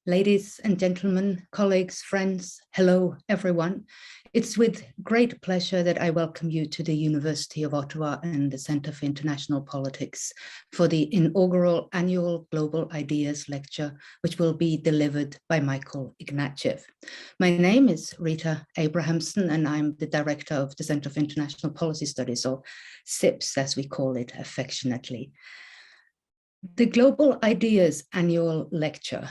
Ladies and gentlemen, colleagues, friends, hello everyone. It's with great pleasure that I welcome you to the University of Ottawa and the Centre for International Politics for the inaugural annual Global Ideas Lecture, which will be delivered by Michael Ignatieff. My name is Rita Abrahamson, and I'm the Director of the Centre for International Policy Studies, or CIPS as we call it affectionately. The Global Ideas Annual Lecture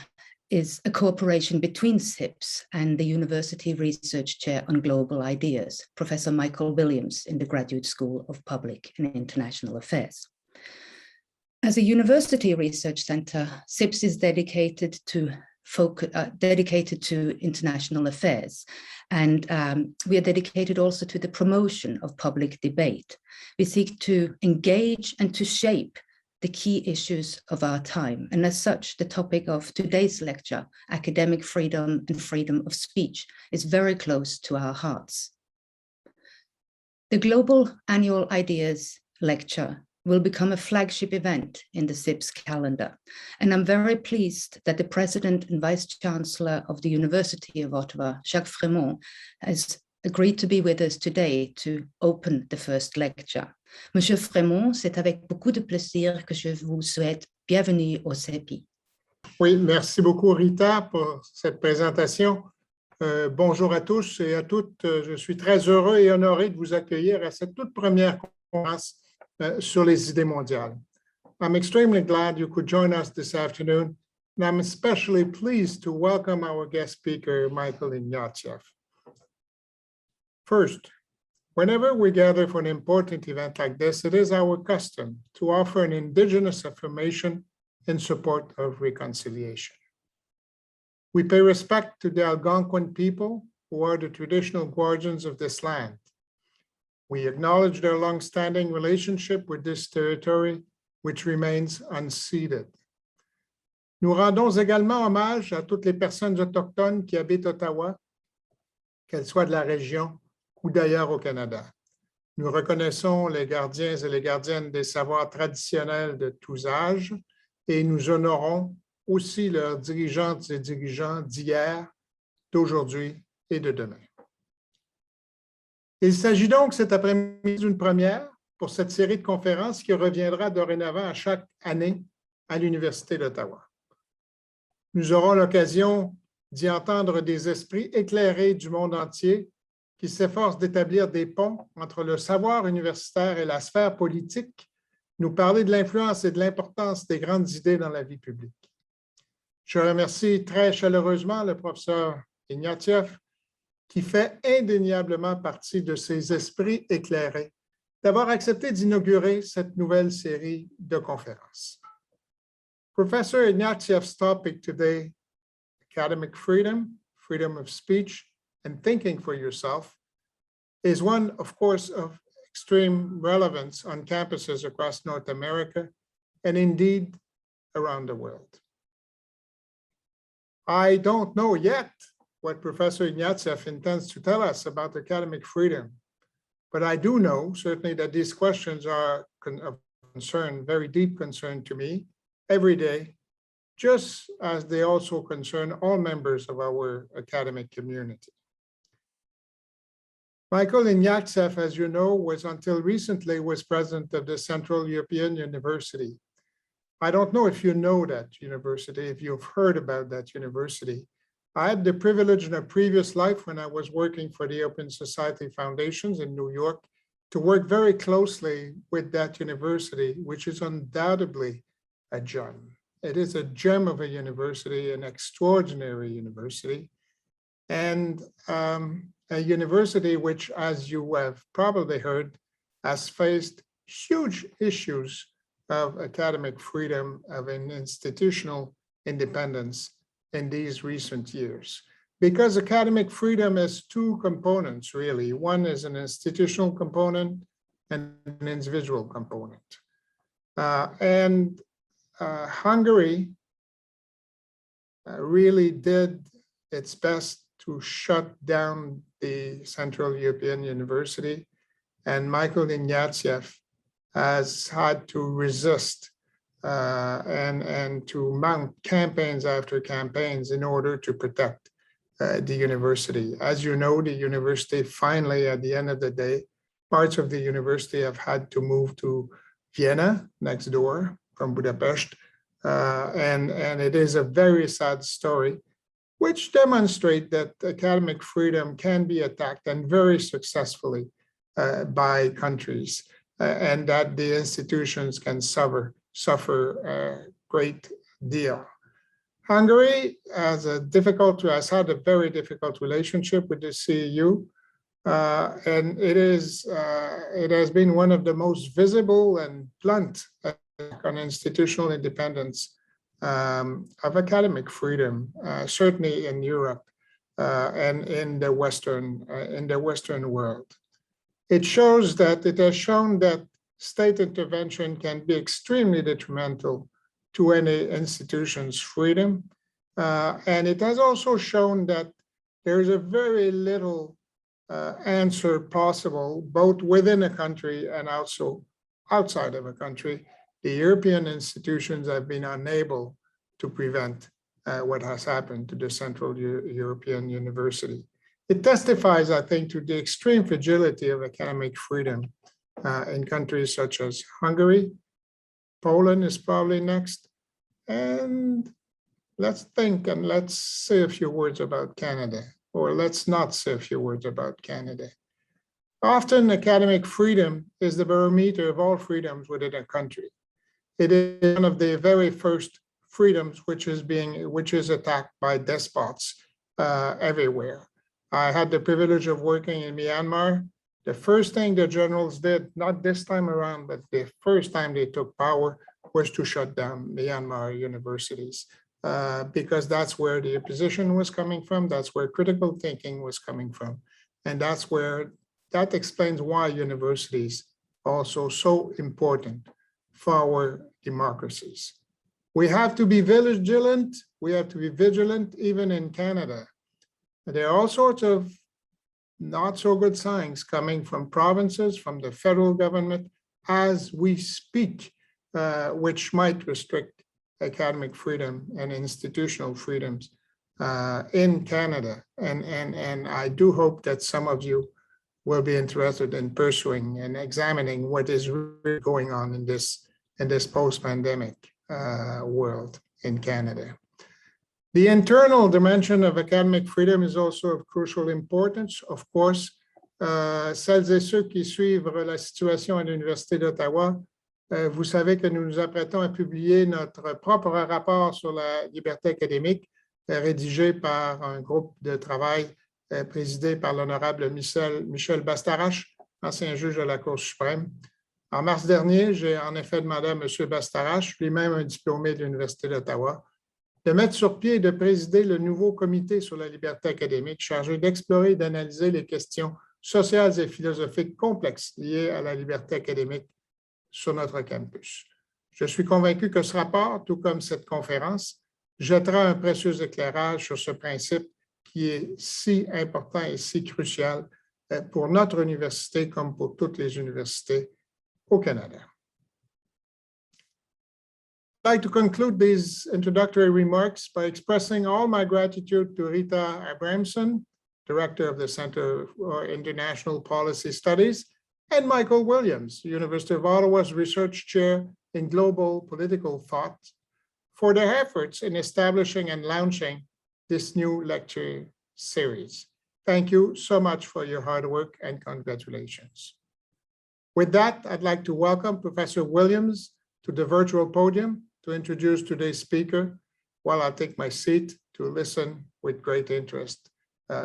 is a cooperation between CIPS and the University Research Chair on Global Ideas, Professor Michael Williams in the Graduate School of Public and International Affairs. As a university research center, CIPS is dedicated to international affairs, and we are dedicated also to the promotion of public debate. We seek to engage and to shape the key issues of our time. And as such, the topic of today's lecture, academic freedom and freedom of speech, is very close to our hearts. The Global Annual Ideas Lecture will become a flagship event in the CIPS calendar. And I'm very pleased that the President and Vice-Chancellor of the University of Ottawa, Jacques Frémont, has agreed to be with us today to open the first lecture. Monsieur Frémont, c'est avec beaucoup de plaisir que je vous souhaite bienvenue au CEPI. Oui, merci beaucoup Rita pour cette présentation. Bonjour à tous et à toutes. Je suis très heureux et honoré de vous accueillir à cette toute première conférence sur les idées mondiales. I'm extremely glad you could join us this afternoon, and I'm especially pleased to welcome our guest speaker, Michael Ignatieff. First, whenever we gather for an important event like this, it is our custom to offer an indigenous affirmation in support of reconciliation. We pay respect to the Algonquin people, who are the traditional guardians of this land. We acknowledge their long-standing relationship with this territory, which remains unceded. Nous rendons également hommage à toutes les personnes autochtones qui habitent Ottawa, qu'elles soient de la région ou d'ailleurs au Canada. Nous reconnaissons les gardiens et les gardiennes des savoirs traditionnels de tous âges et nous honorons aussi leurs dirigeantes et dirigeants d'hier, d'aujourd'hui et de demain. Il s'agit donc cet après-midi d'une première pour cette série de conférences qui reviendra dorénavant à chaque année à l'Université d'Ottawa. Nous aurons l'occasion d'y entendre des esprits éclairés du monde entier qui s'efforce d'établir des ponts entre le savoir universitaire et la sphère politique, nous parler de l'influence et de l'importance des grandes idées dans la vie publique. Je remercie très chaleureusement le professeur Ignacio, qui fait indéniablement partie de ces esprits éclairés, d'avoir accepté d'inaugurer cette nouvelle série de conférences. Professor Ignatieff's topic today, academic freedom, freedom of speech, and thinking for yourself, is one, of course, of extreme relevance on campuses across North America and indeed around the world. I don't know yet what Professor Ignatieff intends to tell us about academic freedom, but I do know certainly that these questions are of concern, very deep concern to me every day, just as they also concern all members of our academic community. Michael Ignatieff, as you know, was until recently president of the Central European University. I don't know if you know that university, if you've heard about that university. I had the privilege in a previous life when I was working for the Open Society Foundations in New York to work very closely with that university, which is undoubtedly a gem. It is a gem of a university, an extraordinary university, and a university which, as you have probably heard, has faced huge issues of academic freedom, of an institutional independence in these recent years. Because academic freedom has two components, really. One is an institutional component and an individual component. Hungary really did its best to shut down the Central European University, and Michael Ignatieff has had to resist and to mount campaigns after campaigns in order to protect the university. As you know, the university finally, at the end of the day, parts of the university have had to move to Vienna, next door from Budapest. And it is a very sad story, which demonstrates that academic freedom can be attacked, and very successfully, by countries, and that the institutions can suffer a great deal. Hungary has had a very difficult relationship with the CEU, and it has been one of the most visible and blunt on institutional independence of academic freedom, certainly in Europe and in the Western world. It has shown that state intervention can be extremely detrimental to any institution's freedom. And it has also shown that there is a very little answer possible, both within a country and also outside of a country. The European institutions have been unable to prevent what has happened to the Central European University. It testifies, I think, to the extreme fragility of academic freedom in countries such as Hungary. Poland is probably next. And let's think and let's say a few words about Canada, or let's not say a few words about Canada. Often academic freedom is the barometer of all freedoms within a country. It is one of the very first freedoms which is attacked by despots everywhere. I had the privilege of working in Myanmar. The first thing the generals did, not this time around, but the first time they took power, was to shut down Myanmar universities, because that's where the opposition was coming from, that's where critical thinking was coming from. And that explains why universities are also so important for our democracies. We have to be vigilant. We have to be vigilant even in Canada. There are all sorts of not so good signs coming from provinces, from the federal government as we speak, which might restrict academic freedom and institutional freedoms in Canada. And I do hope that some of you will be interested in pursuing and examining what is really going on in this post-pandemic world in Canada. The internal dimension of academic freedom is also of crucial importance. Of course, celles et ceux qui suivent la situation à l'Université d'Ottawa, vous savez que nous nous apprêtons à publier notre propre rapport sur la liberté académique, rédigé par un groupe de travail présidé par l'honorable Michel Bastarache, ancien juge de la Cour suprême. En mars dernier, j'ai en effet demandé à M. Bastarache, lui-même un diplômé de l'Université d'Ottawa, de mettre sur pied et de présider le nouveau comité sur la liberté académique chargé d'explorer et d'analyser les questions sociales et philosophiques complexes liées à la liberté académique sur notre campus. Je suis convaincu que ce rapport, tout comme cette conférence, jettera un précieux éclairage sur ce principe qui est si important et si crucial pour notre université comme pour toutes les universités au Canada. I'd like to conclude these introductory remarks by expressing all my gratitude to Rita Abramson, Director of the Center for International Policy Studies, and Michael Williams, University of Ottawa's Research Chair in Global Political Thought, for their efforts in establishing and launching this new lecture series. Thank you so much for your hard work and congratulations. With that, I'd like to welcome Professor Williams to the virtual podium to introduce today's speaker, while I take my seat to listen with great interest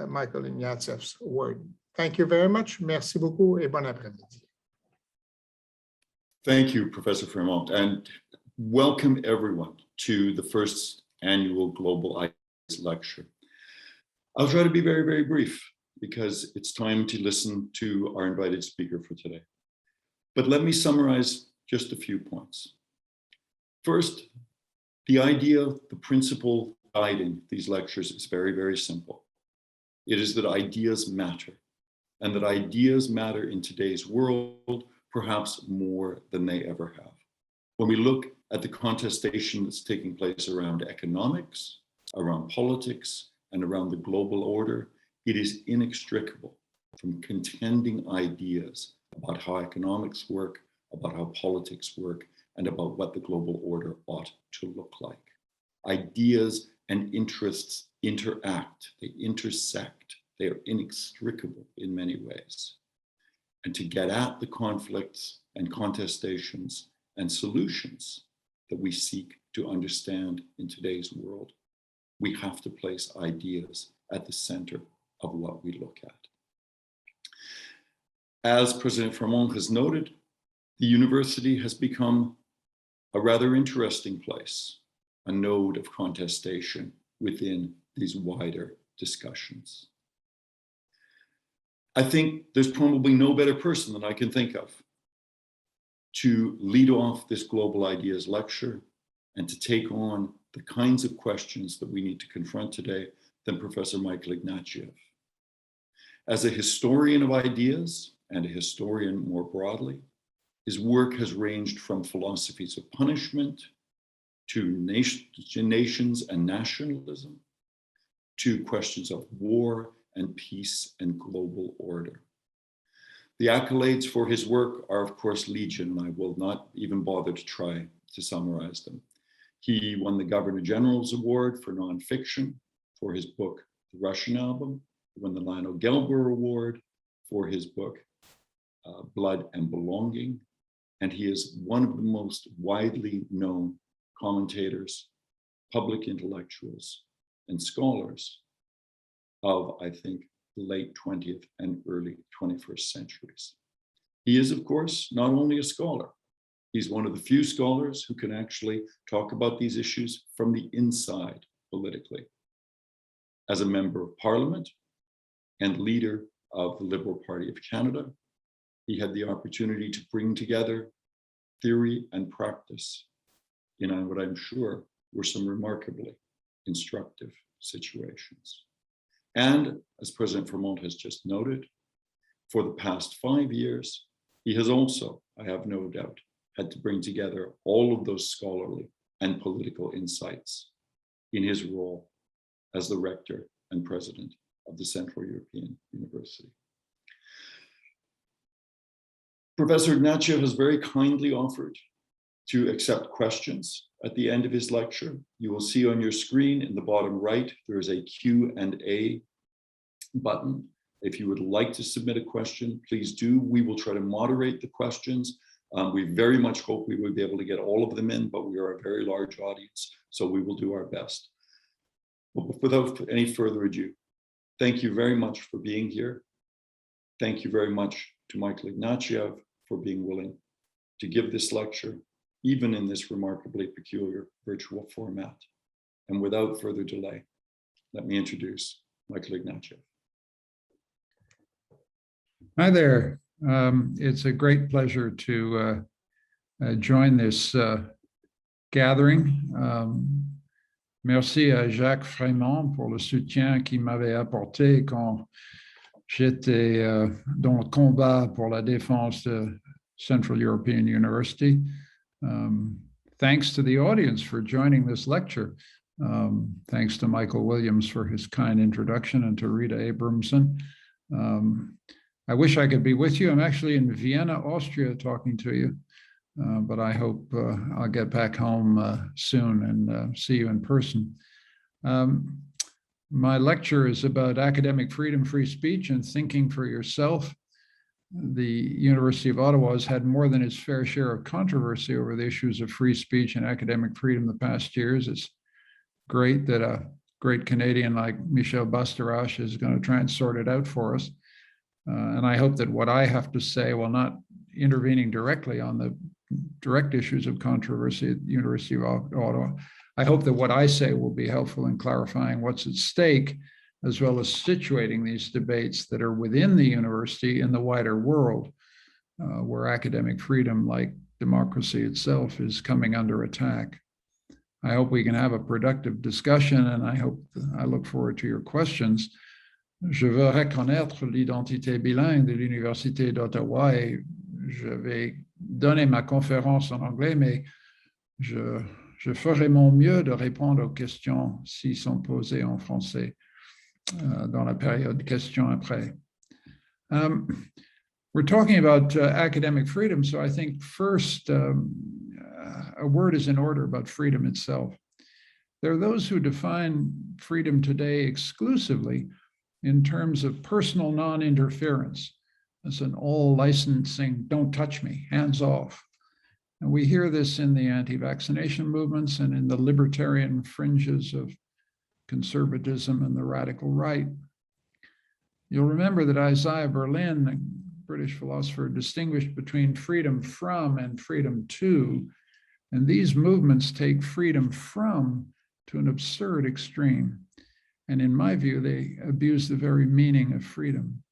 Michael Ignatieff's word. Thank you very much. Merci beaucoup et bon après-midi. Thank you, Professor Frémont, and welcome everyone to the first annual Global Ideas Lecture. I'll try to be very, very brief because it's time to listen to our invited speaker for today. But let me summarize just a few points. First, the idea, the principle guiding these lectures is very, very simple. It is that ideas matter, and that ideas matter in today's world, perhaps more than they ever have. When we look at the contestation that's taking place around economics, around politics, and around the global order, it is inextricable from contending ideas about how economics work, about how politics work, and about what the global order ought to look like. Ideas and interests interact, they intersect, they are inextricable in many ways. And to get at the conflicts and contestations and solutions that we seek to understand in today's world, we have to place ideas at the center of what we look at. As President Frémont has noted, the university has become a rather interesting place, a node of contestation within these wider discussions. I think there's probably no better person than I can think of to lead off this Global Ideas lecture and to take on the kinds of questions that we need to confront today than Professor Michael Ignatieff. As a historian of ideas and a historian more broadly, his work has ranged from philosophies of punishment to nations and nationalism, to questions of war and peace and global order. The accolades for his work are, of course, legion, and I will not even bother to try to summarize them. He won the Governor General's Award for nonfiction for his book, The Russian Album. He won the Lionel Gelber Award for his book, Blood and Belonging. And he is one of the most widely known commentators, public intellectuals, and scholars of, I think, the late 20th and early 21st centuries. He is, of course, not only a scholar, he's one of the few scholars who can actually talk about these issues from the inside politically. As a member of Parliament and leader of the Liberal Party of Canada, he had the opportunity to bring together theory and practice in what I'm sure were some remarkably instructive situations. And as President Frémont has just noted, for the past 5 years, he has also, I have no doubt, had to bring together all of those scholarly and political insights in his role as the rector and president of the Central European University. Professor Ignacio has very kindly offered to accept questions at the end of his lecture. You will see on your screen in the bottom right, there is a Q&A button. If you would like to submit a question, please do. We will try to moderate the questions. We very much hope we will be able to get all of them in, but we are a very large audience, so we will do our best. But without any further ado, thank you very much for being here. Thank you very much to Michael Ignatieff for being willing to give this lecture, even in this remarkably peculiar virtual format. And without further delay, let me introduce Michael Ignatieff. Hi there. It's a great pleasure to join this gathering. Merci à Jacques Frémont pour le soutien qu'il m'avait apporté quand j'étais dans le combat pour la défense de Central European University. Thanks to the audience for joining this lecture. Thanks to Michael Williams for his kind introduction and to Rita Abramson. I wish I could be with you. I'm actually in Vienna, Austria, talking to you, but I hope I'll get back home soon and see you in person. My lecture is about academic freedom, free speech, and thinking for yourself. The University of Ottawa has had more than its fair share of controversy over the issues of free speech and academic freedom the past years. It's great that a great Canadian like Michel Bastarache is going to try and sort it out for us. And I hope that what I have to say, while not intervening directly on the direct issues of controversy at the University of Ottawa, I hope that what I say will be helpful in clarifying what's at stake, as well as situating these debates that are within the university in the wider world, where academic freedom, like democracy itself, is coming under attack. I hope we can have a productive discussion, and I look forward to your questions. Je veux reconnaître l'identité bilingue de l'Université d'Ottawa et je vais donner ma conférence en anglais, mais Je ferai mon mieux de répondre aux questions s'ils sont posées en français dans la période questions après. We're talking about academic freedom, so I think first a word is in order about freedom itself. There are those who define freedom today exclusively in terms of personal non-interference. As an all licensing, don't touch me, hands off. And we hear this in the anti-vaccination movements and in the libertarian fringes of conservatism and the radical right. You'll remember that Isaiah Berlin, a British philosopher, distinguished between freedom from and freedom to, and these movements take freedom from to an absurd extreme. And in my view, they abuse the very meaning of freedom,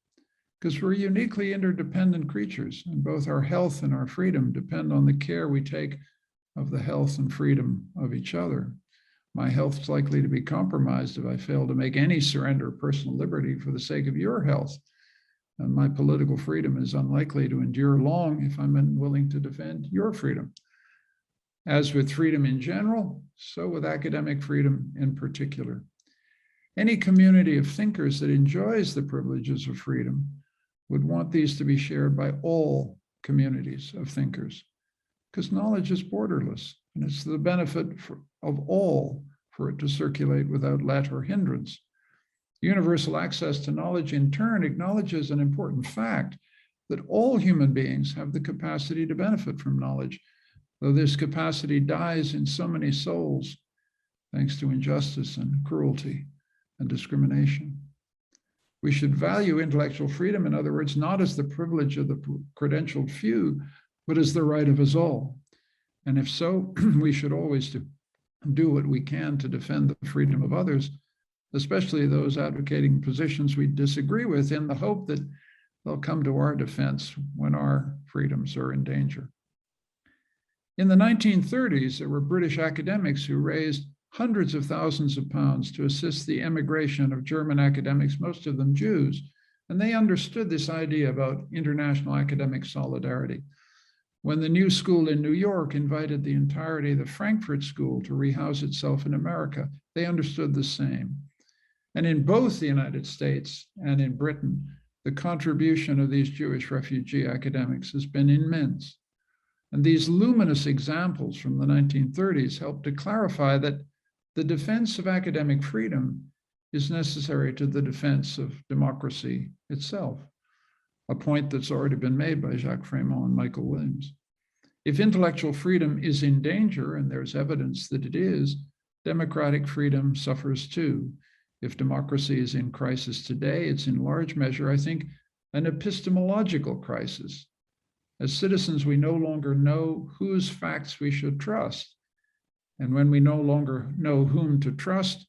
because we're uniquely interdependent creatures, and both our health and our freedom depend on the care we take of the health and freedom of each other. My health is likely to be compromised if I fail to make any surrender of personal liberty for the sake of your health. And my political freedom is unlikely to endure long if I'm unwilling to defend your freedom. As with freedom in general, so with academic freedom in particular. Any community of thinkers that enjoys the privileges of freedom would want these to be shared by all communities of thinkers, because knowledge is borderless, and it's the benefit of all for it to circulate without let or hindrance. Universal access to knowledge in turn acknowledges an important fact that all human beings have the capacity to benefit from knowledge, though this capacity dies in so many souls thanks to injustice and cruelty and discrimination. We should value intellectual freedom, in other words, not as the privilege of the credentialed few, but as the right of us all. And if so, we should always do what we can to defend the freedom of others, especially those advocating positions we disagree with, in the hope that they'll come to our defense when our freedoms are in danger. In the 1930s, there were British academics who raised hundreds of thousands of pounds to assist the emigration of German academics, most of them Jews, and they understood this idea about international academic solidarity. When the new school in New York invited the entirety of the Frankfurt School to rehouse itself in America, they understood the same. And in both the United States and in Britain, the contribution of these Jewish refugee academics has been immense. And these luminous examples from the 1930s help to clarify that the defense of academic freedom is necessary to the defense of democracy itself, a point that's already been made by Jacques Frémont and Michael Williams. If intellectual freedom is in danger, and there's evidence that it is, democratic freedom suffers too. If democracy is in crisis today, it's in large measure, I think, an epistemological crisis. As citizens, we no longer know whose facts we should trust. And when we no longer know whom to trust,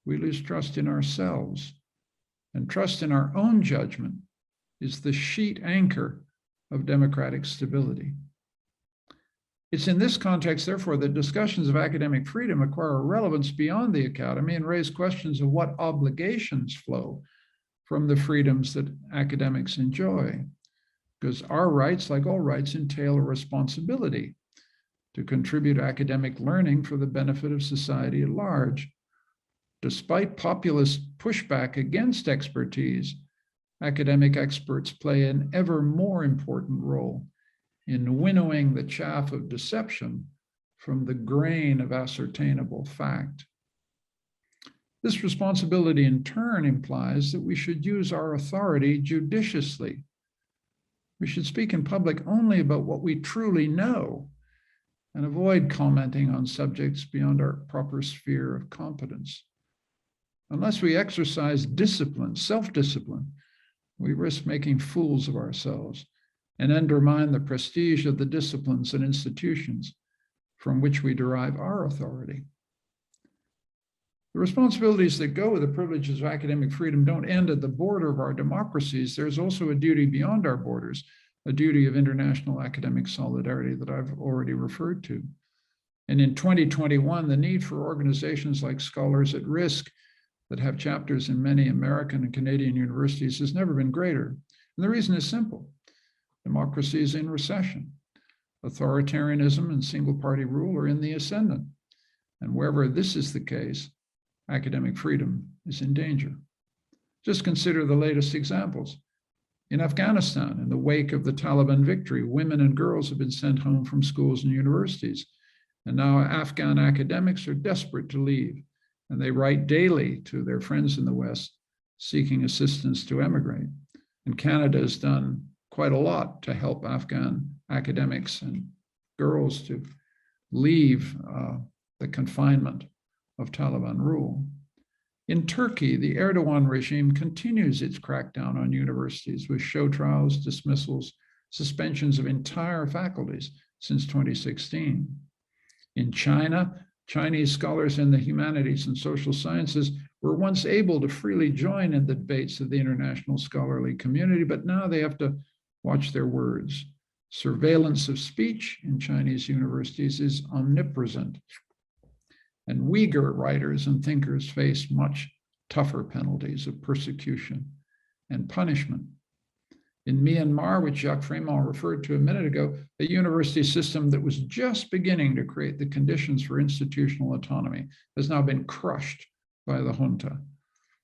we lose trust in ourselves. And trust in our own judgment is the sheet anchor of democratic stability. It's in this context, therefore, that discussions of academic freedom acquire relevance beyond the academy and raise questions of what obligations flow from the freedoms that academics enjoy. Because our rights, like all rights, entail a responsibility to contribute academic learning for the benefit of society at large. Despite populist pushback against expertise, academic experts play an ever more important role in winnowing the chaff of deception from the grain of ascertainable fact. This responsibility in turn implies that we should use our authority judiciously. We should speak in public only about what we truly know and avoid commenting on subjects beyond our proper sphere of competence. Unless we exercise discipline, self-discipline, we risk making fools of ourselves and undermine the prestige of the disciplines and institutions from which we derive our authority. The responsibilities that go with the privileges of academic freedom don't end at the border of our democracies. There's also a duty beyond our borders, a duty of international academic solidarity that I've already referred to. And in 2021, the need for organizations like Scholars at Risk that have chapters in many American and Canadian universities has never been greater. And the reason is simple. Democracy is in recession. Authoritarianism and single-party rule are in the ascendant. And wherever this is the case, academic freedom is in danger. Just consider the latest examples. In Afghanistan, in the wake of the Taliban victory, women and girls have been sent home from schools and universities. And now Afghan academics are desperate to leave, and they write daily to their friends in the West seeking assistance to emigrate. And Canada has done quite a lot to help Afghan academics and girls to leave the confinement of Taliban rule. In Turkey, the Erdogan regime continues its crackdown on universities with show trials, dismissals, suspensions of entire faculties since 2016. In China, Chinese scholars in the humanities and social sciences were once able to freely join in the debates of the international scholarly community, but now they have to watch their words. Surveillance of speech in Chinese universities is omnipresent. And Uyghur writers and thinkers face much tougher penalties of persecution and punishment. In Myanmar, which Jacques Frémont referred to a minute ago, a university system that was just beginning to create the conditions for institutional autonomy has now been crushed by the junta.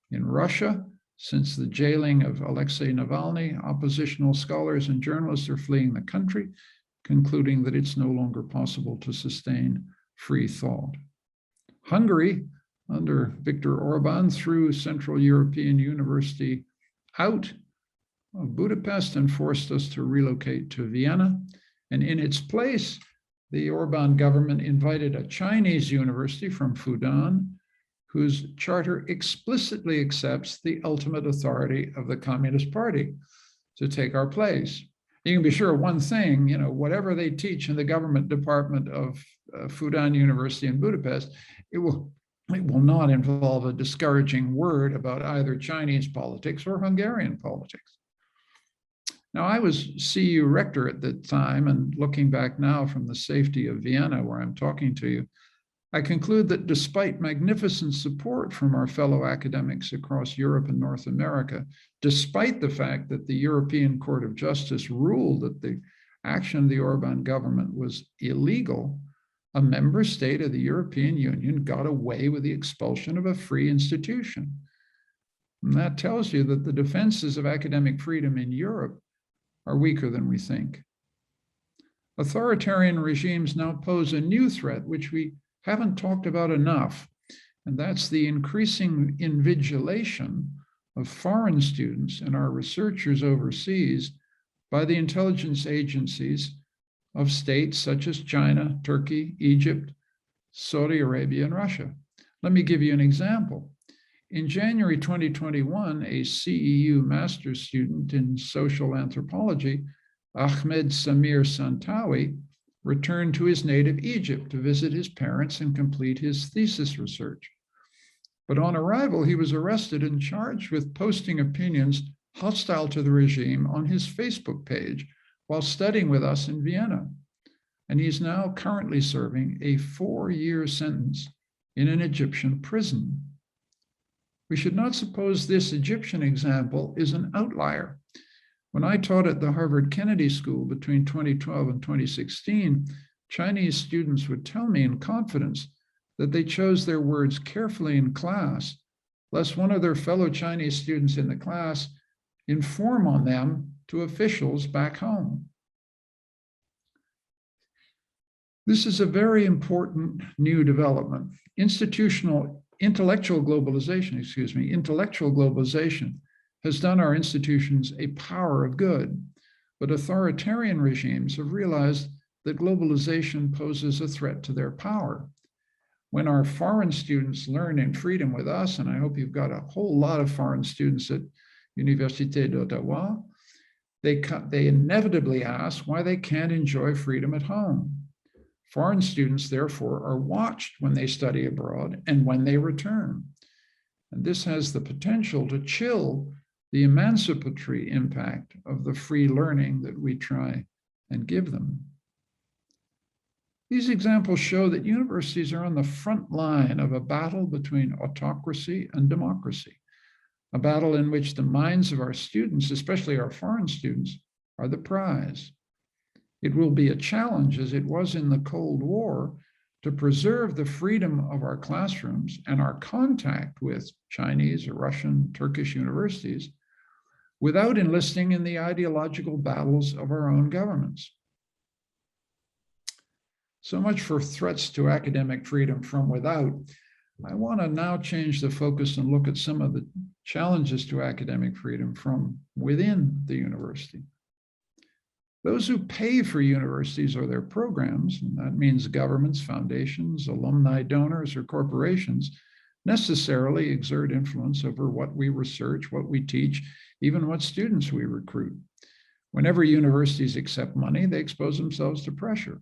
In Russia, since the jailing of Alexei Navalny, oppositional scholars and journalists are fleeing the country, concluding that it's no longer possible to sustain free thought. Hungary, under Viktor Orban, threw Central European University out of Budapest and forced us to relocate to Vienna. And in its place, the Orban government invited a Chinese university from Fudan, whose charter explicitly accepts the ultimate authority of the Communist Party to take our place. You can be sure of one thing, whatever they teach in the government department of Fudan University in Budapest, it will not involve a discouraging word about either Chinese politics or Hungarian politics. Now, I was CU Rector at the time, and looking back now from the safety of Vienna, where I'm talking to you, I conclude that despite magnificent support from our fellow academics across Europe and North America, despite the fact that the European Court of Justice ruled that the action of the Orban government was illegal, a member state of the European Union got away with the expulsion of a free institution. And that tells you that the defenses of academic freedom in Europe are weaker than we think. Authoritarian regimes now pose a new threat, which we haven't talked about enough, and that's the increasing invigilation of foreign students and our researchers overseas by the intelligence agencies of states such as China, Turkey, Egypt, Saudi Arabia, and Russia. Let me give you an example. In January 2021, a CEU master's student in social anthropology, Ahmed Samir Santawi, returned to his native Egypt to visit his parents and complete his thesis research. But on arrival, he was arrested and charged with posting opinions hostile to the regime on his Facebook page while studying with us in Vienna. And he's now currently serving a 4-year sentence in an Egyptian prison. We should not suppose this Egyptian example is an outlier. When I taught at the Harvard Kennedy School between 2012 and 2016, Chinese students would tell me in confidence that they chose their words carefully in class, lest one of their fellow Chinese students in the class inform on them to officials back home. This is a very important new development. Intellectual globalization has done our institutions a power of good, but authoritarian regimes have realized that globalization poses a threat to their power. When our foreign students learn in freedom with us, and I hope you've got a whole lot of foreign students at Université d'Ottawa, they inevitably ask why they can't enjoy freedom at home. Foreign students, therefore, are watched when they study abroad and when they return. And this has the potential to chill the emancipatory impact of the free learning that we try and give them. These examples show that universities are on the front line of a battle between autocracy and democracy, a battle in which the minds of our students, especially our foreign students, are the prize. It will be a challenge, as it was in the Cold War, to preserve the freedom of our classrooms and our contact with Chinese or Russian, Turkish universities without enlisting in the ideological battles of our own governments. So much for threats to academic freedom from without. I want to now change the focus and look at some of the challenges to academic freedom from within the university. Those who pay for universities or their programs, and that means governments, foundations, alumni donors, or corporations, necessarily exert influence over what we research, what we teach, even what students we recruit. Whenever universities accept money, they expose themselves to pressure,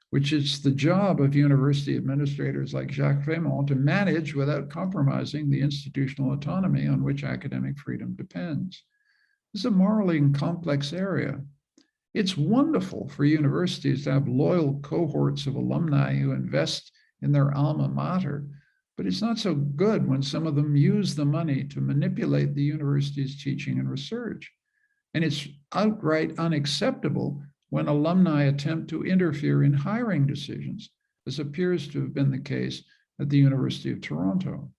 which is the job of university administrators like Jacques Frémont to manage without compromising the institutional autonomy on which academic freedom depends. This is a morally complex area. It's wonderful for universities to have loyal cohorts of alumni who invest in their alma mater, but it's not so good when some of them use the money to manipulate the university's teaching and research. And it's outright unacceptable when alumni attempt to interfere in hiring decisions, as appears to have been the case at the University of Toronto.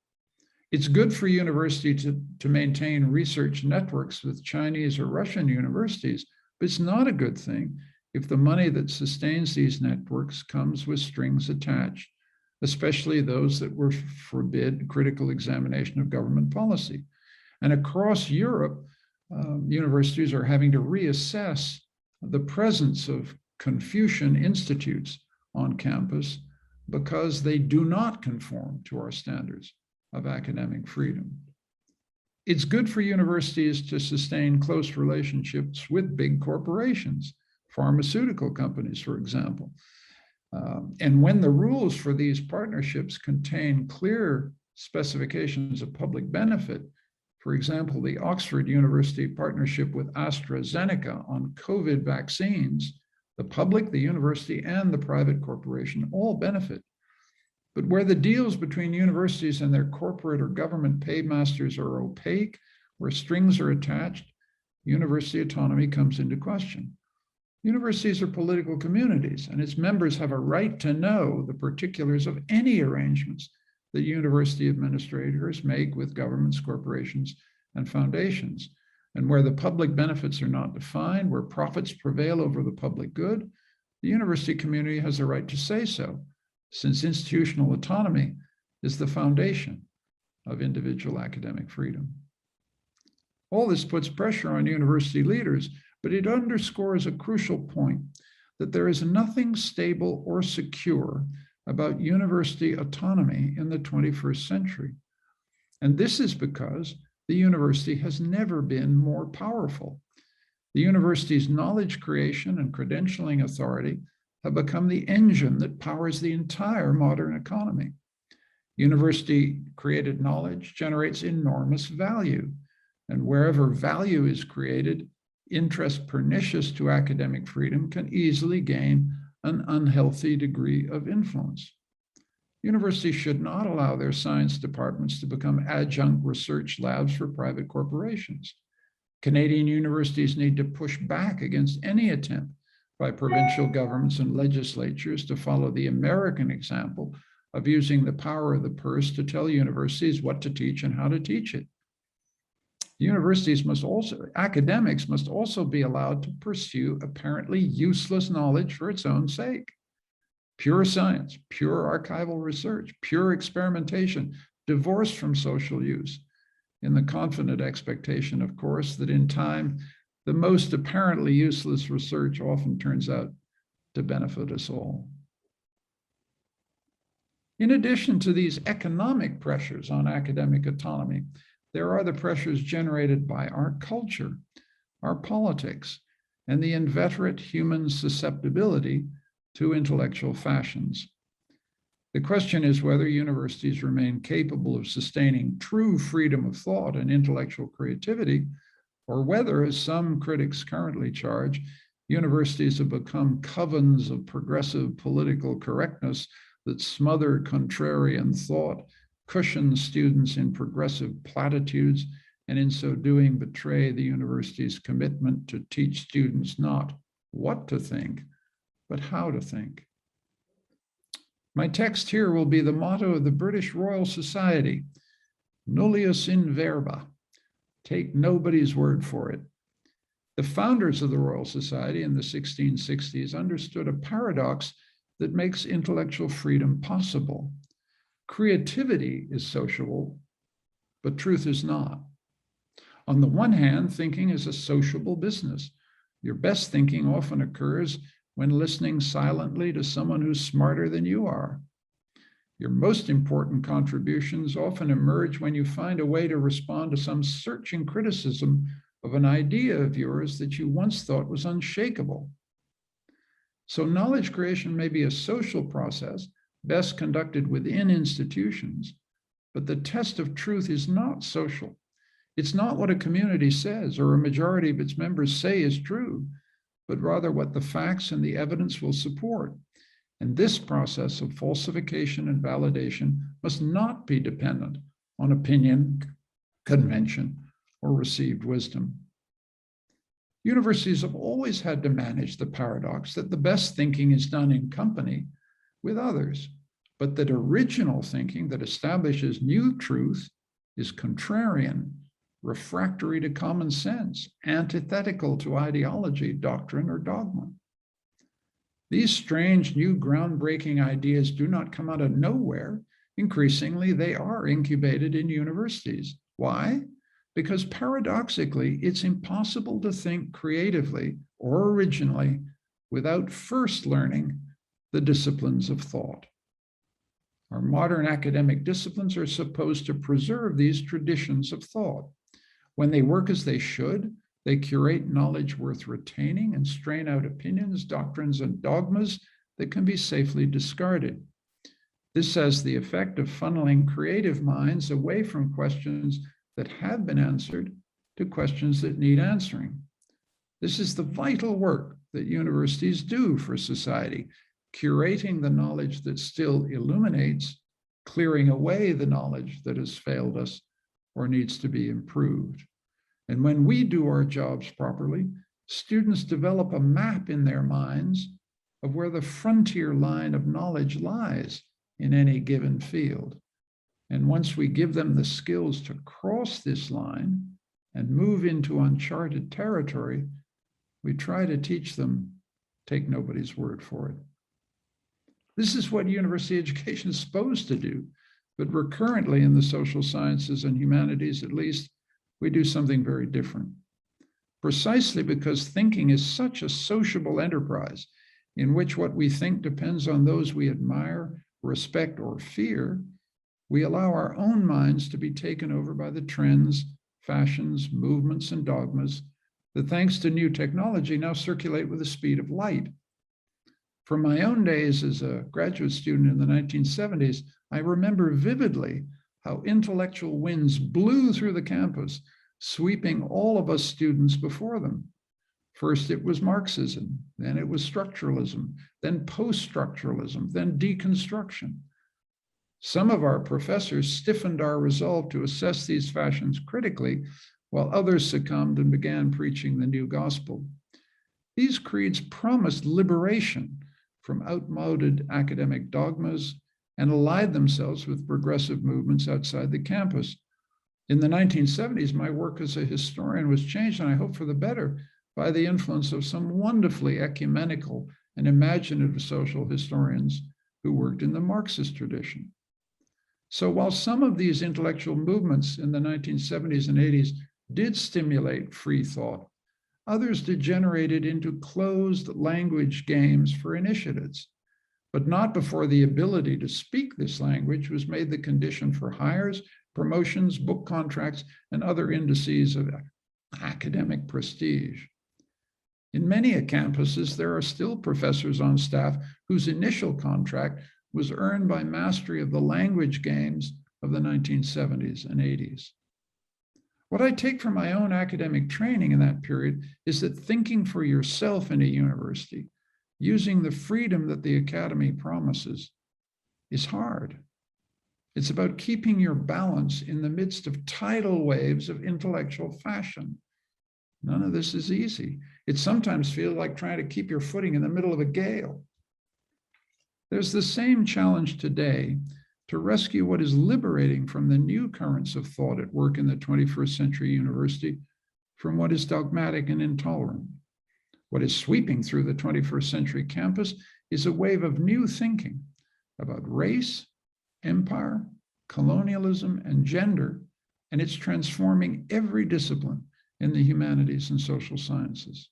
It's good for university to maintain research networks with Chinese or Russian universities, but it's not a good thing if the money that sustains these networks comes with strings attached, especially those that would forbid critical examination of government policy. And across Europe, universities are having to reassess the presence of Confucian institutes on campus because they do not conform to our standards of academic freedom. It's good for universities to sustain close relationships with big corporations, pharmaceutical companies, for example. And when the rules for these partnerships contain clear specifications of public benefit, for example, the Oxford University partnership with AstraZeneca on COVID vaccines, the public, the university, and the private corporation all benefit. But where the deals between universities and their corporate or government paymasters are opaque, where strings are attached, university autonomy comes into question. Universities are political communities, and its members have a right to know the particulars of any arrangements that university administrators make with governments, corporations, and foundations. And where the public benefits are not defined, where profits prevail over the public good, the university community has a right to say so, since institutional autonomy is the foundation of individual academic freedom. All this puts pressure on university leaders, but it underscores a crucial point that there is nothing stable or secure about university autonomy in the 21st century. And this is because the university has never been more powerful. The university's knowledge creation and credentialing authority have become the engine that powers the entire modern economy. University-created knowledge generates enormous value, and wherever value is created, interest pernicious to academic freedom can easily gain an unhealthy degree of influence. Universities should not allow their science departments to become adjunct research labs for private corporations. Canadian universities need to push back against any attempt by provincial governments and legislatures to follow the American example of using the power of the purse to tell universities what to teach and how to teach it. Universities must also, academics must also be allowed to pursue apparently useless knowledge for its own sake. Pure science, pure archival research, pure experimentation, divorced from social use, in the confident expectation, of course, that in time, the most apparently useless research often turns out to benefit us all. In addition to these economic pressures on academic autonomy, there are the pressures generated by our culture, our politics, and the inveterate human susceptibility to intellectual fashions. The question is whether universities remain capable of sustaining true freedom of thought and intellectual creativity, or whether, as some critics currently charge, universities have become covens of progressive political correctness that smother contrarian thought, cushion students in progressive platitudes, and in so doing betray the university's commitment to teach students not what to think, but how to think. My text here will be the motto of the British Royal Society, nullius in verba, take nobody's word for it. The founders of the Royal Society in the 1660s understood a paradox that makes intellectual freedom possible. Creativity is sociable, but truth is not. On the one hand, thinking is a sociable business. Your best thinking often occurs when listening silently to someone who's smarter than you are. Your most important contributions often emerge when you find a way to respond to some searching criticism of an idea of yours that you once thought was unshakable. So knowledge creation may be a social process, best conducted within institutions, but the test of truth is not social. It's not what a community says or a majority of its members say is true, but rather what the facts and the evidence will support. And this process of falsification and validation must not be dependent on opinion, convention, or received wisdom. Universities have always had to manage the paradox that the best thinking is done in company with others, but that original thinking that establishes new truth is contrarian, refractory to common sense, antithetical to ideology, doctrine, or dogma. These strange new groundbreaking ideas do not come out of nowhere. Increasingly, they are incubated in universities. Why? Because paradoxically, it's impossible to think creatively or originally without first learning the disciplines of thought. Our modern academic disciplines are supposed to preserve these traditions of thought. When they work as they should, they curate knowledge worth retaining and strain out opinions, doctrines, and dogmas that can be safely discarded. This has the effect of funneling creative minds away from questions that have been answered to questions that need answering. This is the vital work that universities do for society, curating the knowledge that still illuminates, clearing away the knowledge that has failed us or needs to be improved. And when we do our jobs properly, students develop a map in their minds of where the frontier line of knowledge lies in any given field. And once we give them the skills to cross this line and move into uncharted territory, we try to teach them, take nobody's word for it. This is what university education is supposed to do, but recurrently in the social sciences and humanities, at least, we do something very different. Precisely because thinking is such a sociable enterprise in which what we think depends on those we admire, respect, or fear, we allow our own minds to be taken over by the trends, fashions, movements, and dogmas that, thanks to new technology, now circulate with the speed of light. From my own days as a graduate student in the 1970s, I remember vividly how intellectual winds blew through the campus, sweeping all of us students before them. First, it was Marxism, then it was structuralism, then post-structuralism, then deconstruction. Some of our professors stiffened our resolve to assess these fashions critically, while others succumbed and began preaching the new gospel. These creeds promised liberation from outmoded academic dogmas and allied themselves with progressive movements outside the campus. In the 1970s, my work as a historian was changed, and I hope for the better, by the influence of some wonderfully ecumenical and imaginative social historians who worked in the Marxist tradition. So while some of these intellectual movements in the 1970s and 80s did stimulate free thought, others degenerated into closed language games for initiates, but not before the ability to speak this language was made the condition for hires, promotions, book contracts, and other indices of academic prestige. In many campuses, there are still professors on staff whose initial contract was earned by mastery of the language games of the 1970s and 80s. What I take from my own academic training in that period is that thinking for yourself in a university, using the freedom that the academy promises, is hard. It's about keeping your balance in the midst of tidal waves of intellectual fashion. None of this is easy. It sometimes feels like trying to keep your footing in the middle of a gale. There's the same challenge today to rescue what is liberating from the new currents of thought at work in the 21st century university from what is dogmatic and intolerant. What is sweeping through the 21st century campus is a wave of new thinking about race, empire, colonialism, and gender, and it's transforming every discipline in the humanities and social sciences.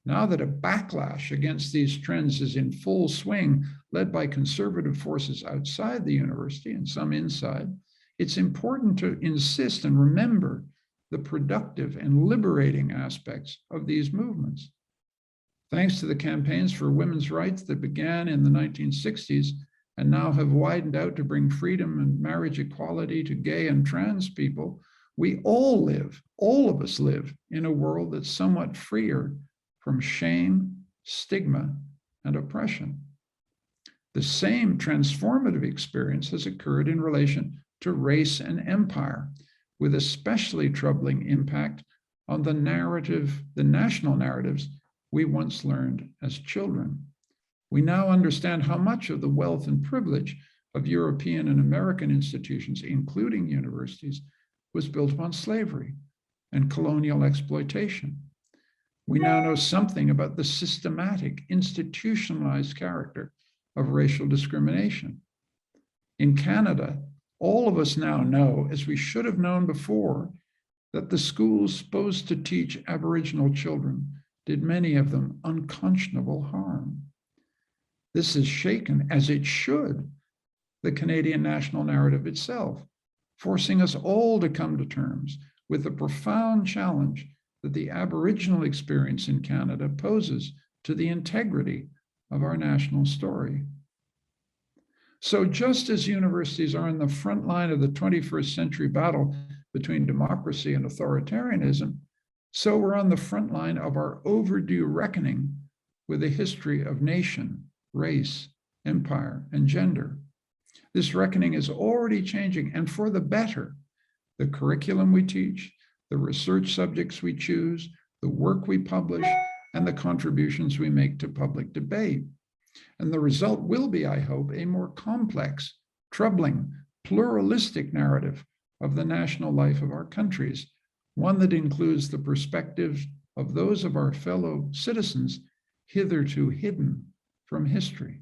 Now that a backlash against these trends is in full swing, led by conservative forces outside the university and some inside, it's important to insist and remember the productive and liberating aspects of these movements. Thanks to the campaigns for women's rights that began in the 1960s and now have widened out to bring freedom and marriage equality to gay and trans people, we all of us live in a world that's somewhat freer from shame, stigma, and oppression. The same transformative experience has occurred in relation to race and empire, with especially troubling impact on the national narratives we once learned as children. We now understand how much of the wealth and privilege of European and American institutions, including universities, was built upon slavery and colonial exploitation. We now know something about the systematic, institutionalized character of racial discrimination. In Canada, all of us now know, as we should have known before, that the schools supposed to teach Aboriginal children did many of them unconscionable harm. This has shaken, as it should, the Canadian national narrative itself, forcing us all to come to terms with the profound challenge that the Aboriginal experience in Canada poses to the integrity of our national story. So just as universities are in the front line of the 21st century battle between democracy and authoritarianism, so we're on the front line of our overdue reckoning with a history of nation, race, empire, and gender. This reckoning is already changing, and for the better. The curriculum we teach, the research subjects we choose, the work we publish, and the contributions we make to public debate. And the result will be, I hope, a more complex, troubling, pluralistic narrative of the national life of our countries, one that includes the perspectives of those of our fellow citizens hitherto hidden from history.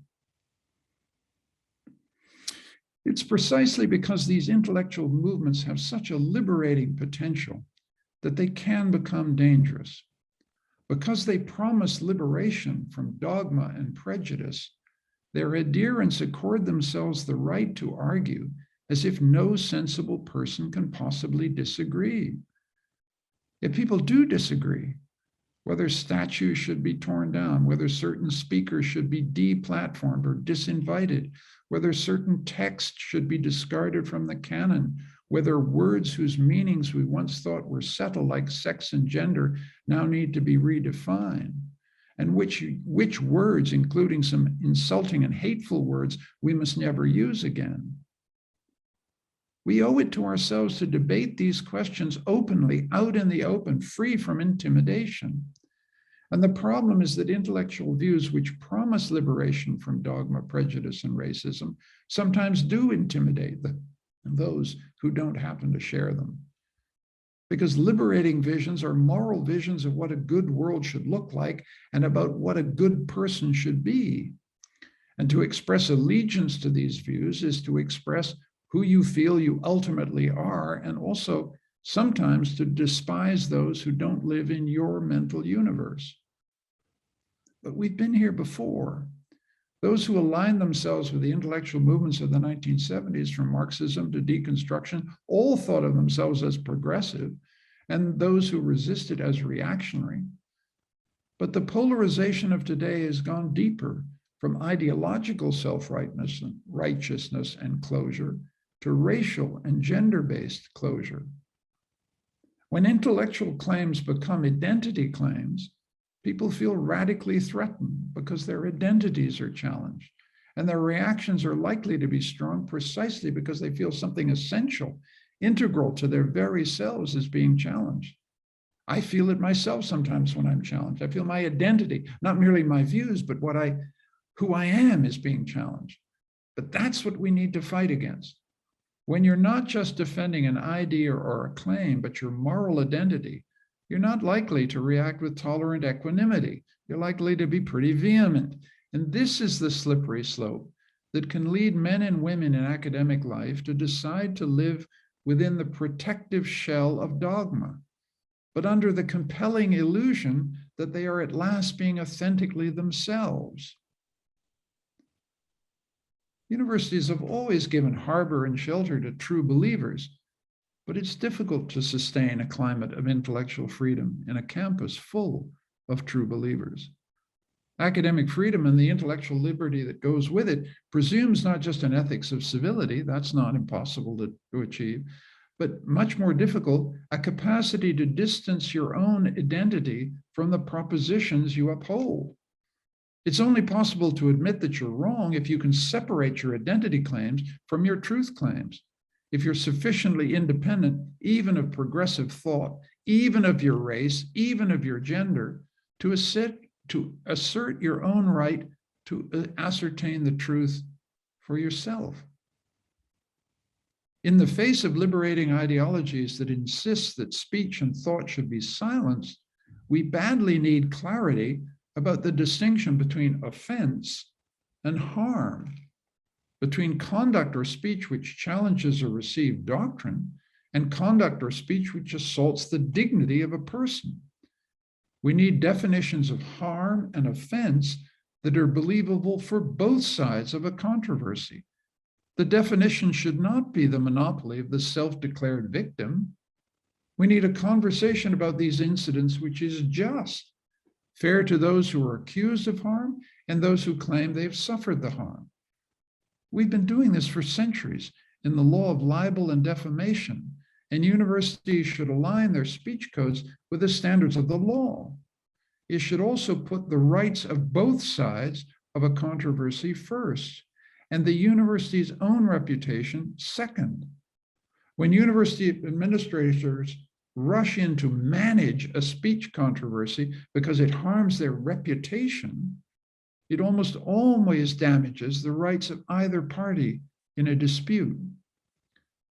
It's precisely because these intellectual movements have such a liberating potential that they can become dangerous. Because they promise liberation from dogma and prejudice, their adherents accord themselves the right to argue as if no sensible person can possibly disagree. If people do disagree, whether statues should be torn down, whether certain speakers should be deplatformed or disinvited, whether certain texts should be discarded from the canon, whether words whose meanings we once thought were settled, like sex and gender, now need to be redefined, and which words, including some insulting and hateful words, we must never use again. We owe it to ourselves to debate these questions openly, out in the open, free from intimidation. And the problem is that intellectual views which promise liberation from dogma, prejudice, and racism sometimes do intimidate those who don't happen to share them. Because liberating visions are moral visions of what a good world should look like and about what a good person should be. And to express allegiance to these views is to express who you feel you ultimately are, and also sometimes to despise those who don't live in your mental universe. But we've been here before. Those who aligned themselves with the intellectual movements of the 1970s, from Marxism to deconstruction, all thought of themselves as progressive, and those who resisted as reactionary. But the polarization of today has gone deeper, from ideological self-righteousness and closure to racial and gender-based closure. When intellectual claims become identity claims, people feel radically threatened because their identities are challenged, and their reactions are likely to be strong precisely because they feel something essential, integral to their very selves, is being challenged. I feel it myself sometimes when I'm challenged. I feel my identity, not merely my views, but who I am is being challenged. But that's what we need to fight against. When you're not just defending an idea or a claim, but your moral identity, you're not likely to react with tolerant equanimity. You're likely to be pretty vehement. And this is the slippery slope that can lead men and women in academic life to decide to live within the protective shell of dogma, but under the compelling illusion that they are at last being authentically themselves. Universities have always given harbor and shelter to true believers, but it's difficult to sustain a climate of intellectual freedom in a campus full of true believers. Academic freedom and the intellectual liberty that goes with it presumes not just an ethics of civility, that's not impossible to achieve, but much more difficult, a capacity to distance your own identity from the propositions you uphold. It's only possible to admit that you're wrong if you can separate your identity claims from your truth claims. If you're sufficiently independent, even of progressive thought, even of your race, even of your gender, to assert your own right to ascertain the truth for yourself. In the face of liberating ideologies that insist that speech and thought should be silenced, we badly need clarity about the distinction between offense and harm, between conduct or speech which challenges or receives doctrine and conduct or speech which assaults the dignity of a person. We need definitions of harm and offense that are believable for both sides of a controversy. The definition should not be the monopoly of the self-declared victim. We need a conversation about these incidents which is just, fair to those who are accused of harm and those who claim they've suffered the harm. We've been doing this for centuries in the law of libel and defamation, and universities should align their speech codes with the standards of the law. It should also put the rights of both sides of a controversy first, and the university's own reputation second. When university administrators rush in to manage a speech controversy because it harms their reputation, it almost always damages the rights of either party in a dispute.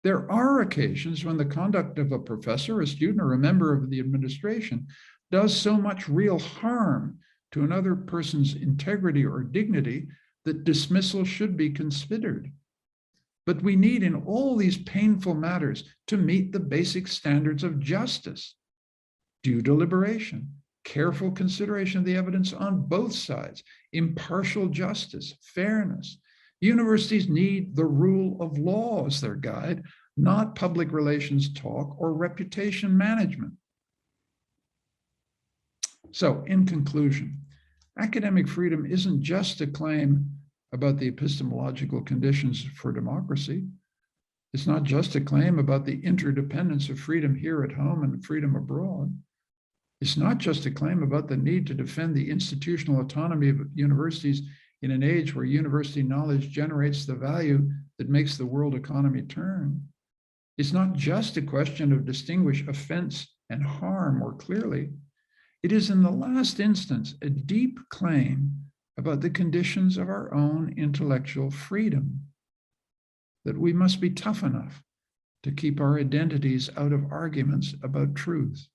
There are occasions when the conduct of a professor, a student, or a member of the administration does so much real harm to another person's integrity or dignity that dismissal should be considered. But we need in all these painful matters to meet the basic standards of justice, due deliberation, careful consideration of the evidence on both sides, impartial justice, fairness. Universities need the rule of law as their guide, not public relations talk or reputation management. So, in conclusion, academic freedom isn't just a claim about the epistemological conditions for democracy. It's not just a claim about the interdependence of freedom here at home and freedom abroad. It's not just a claim about the need to defend the institutional autonomy of universities in an age where university knowledge generates the value that makes the world economy turn. It's not just a question of distinguish offense and harm more clearly. It is in the last instance a deep claim about the conditions of our own intellectual freedom, that we must be tough enough to keep our identities out of arguments about truth,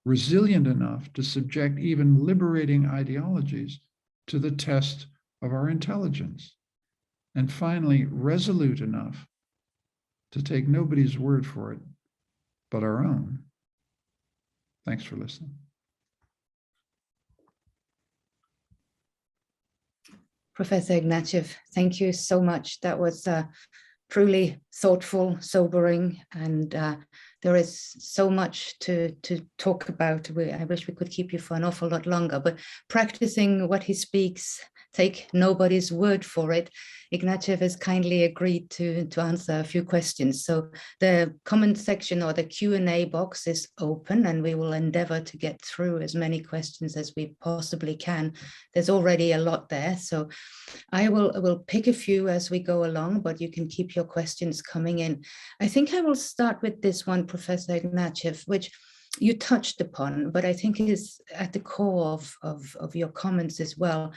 resilient enough to subject even liberating ideologies to the test of our intelligence, and finally, resolute enough to take nobody's word for it but our own. Thanks for listening. Professor Ignatieff, thank you so much. That was truly thoughtful, sobering, and there is so much to talk about. I wish we could keep you for an awful lot longer, but practicing what he speaks, take nobody's word for it. Ignatieff has kindly agreed to answer a few questions. So the comment section or the Q&A box is open, and we will endeavor to get through as many questions as we possibly can. There's already a lot there, so I will pick a few as we go along, but you can keep your questions coming in. I think I will start with this one, Professor Ignatieff, which you touched upon, but I think is at the core of your comments as well,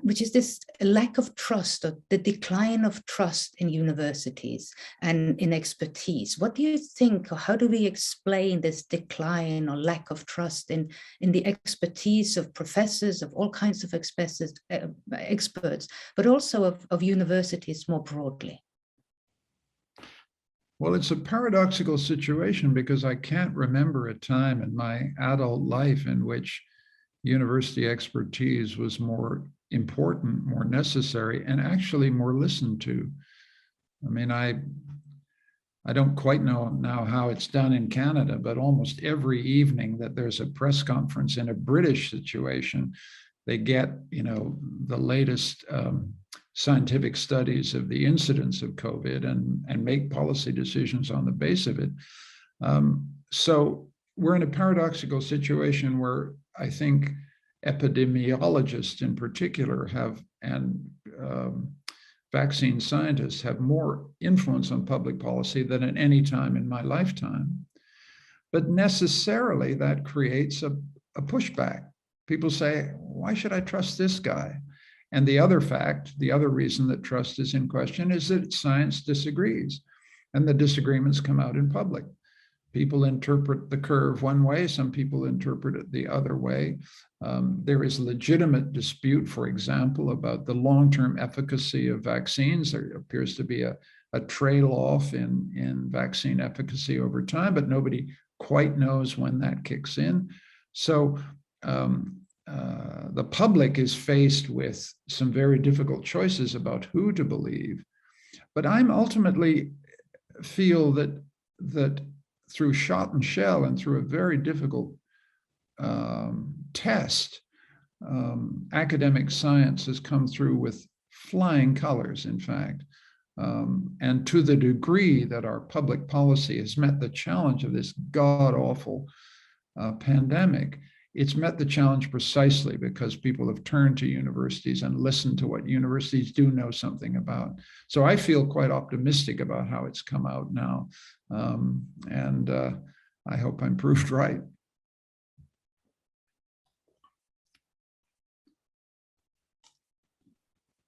which is this lack of trust, or the decline of trust in universities and in expertise. What do you think, or how do we explain this decline or lack of trust in the expertise of professors, of all kinds of experts, but also of universities more broadly? Well, it's a paradoxical situation because I can't remember a time in my adult life in which university expertise was more important, more necessary, and actually more listened to. I mean, I don't quite know now how it's done in Canada, but almost every evening that there's a press conference in a British situation, they get, the latest scientific studies of the incidence of COVID and make policy decisions on the base of it. So we're in a paradoxical situation where I think epidemiologists in particular and vaccine scientists have more influence on public policy than at any time in my lifetime. But necessarily that creates a pushback. People say, why should I trust this guy? And the other reason that trust is in question is that science disagrees, and the disagreements come out in public. People interpret the curve one way, some people interpret it the other way. There is legitimate dispute, for example, about the long-term efficacy of vaccines. There appears to be a trail-off in vaccine efficacy over time, but nobody quite knows when that kicks in. So the public is faced with some very difficult choices about who to believe. But I'm ultimately feel that through shot and shell and through a very difficult test, academic science has come through with flying colors, in fact. And to the degree that our public policy has met the challenge of this god-awful pandemic, it's met the challenge precisely because people have turned to universities and listened to what universities do know something about. So I feel quite optimistic about how it's come out now. And I hope I'm proved right.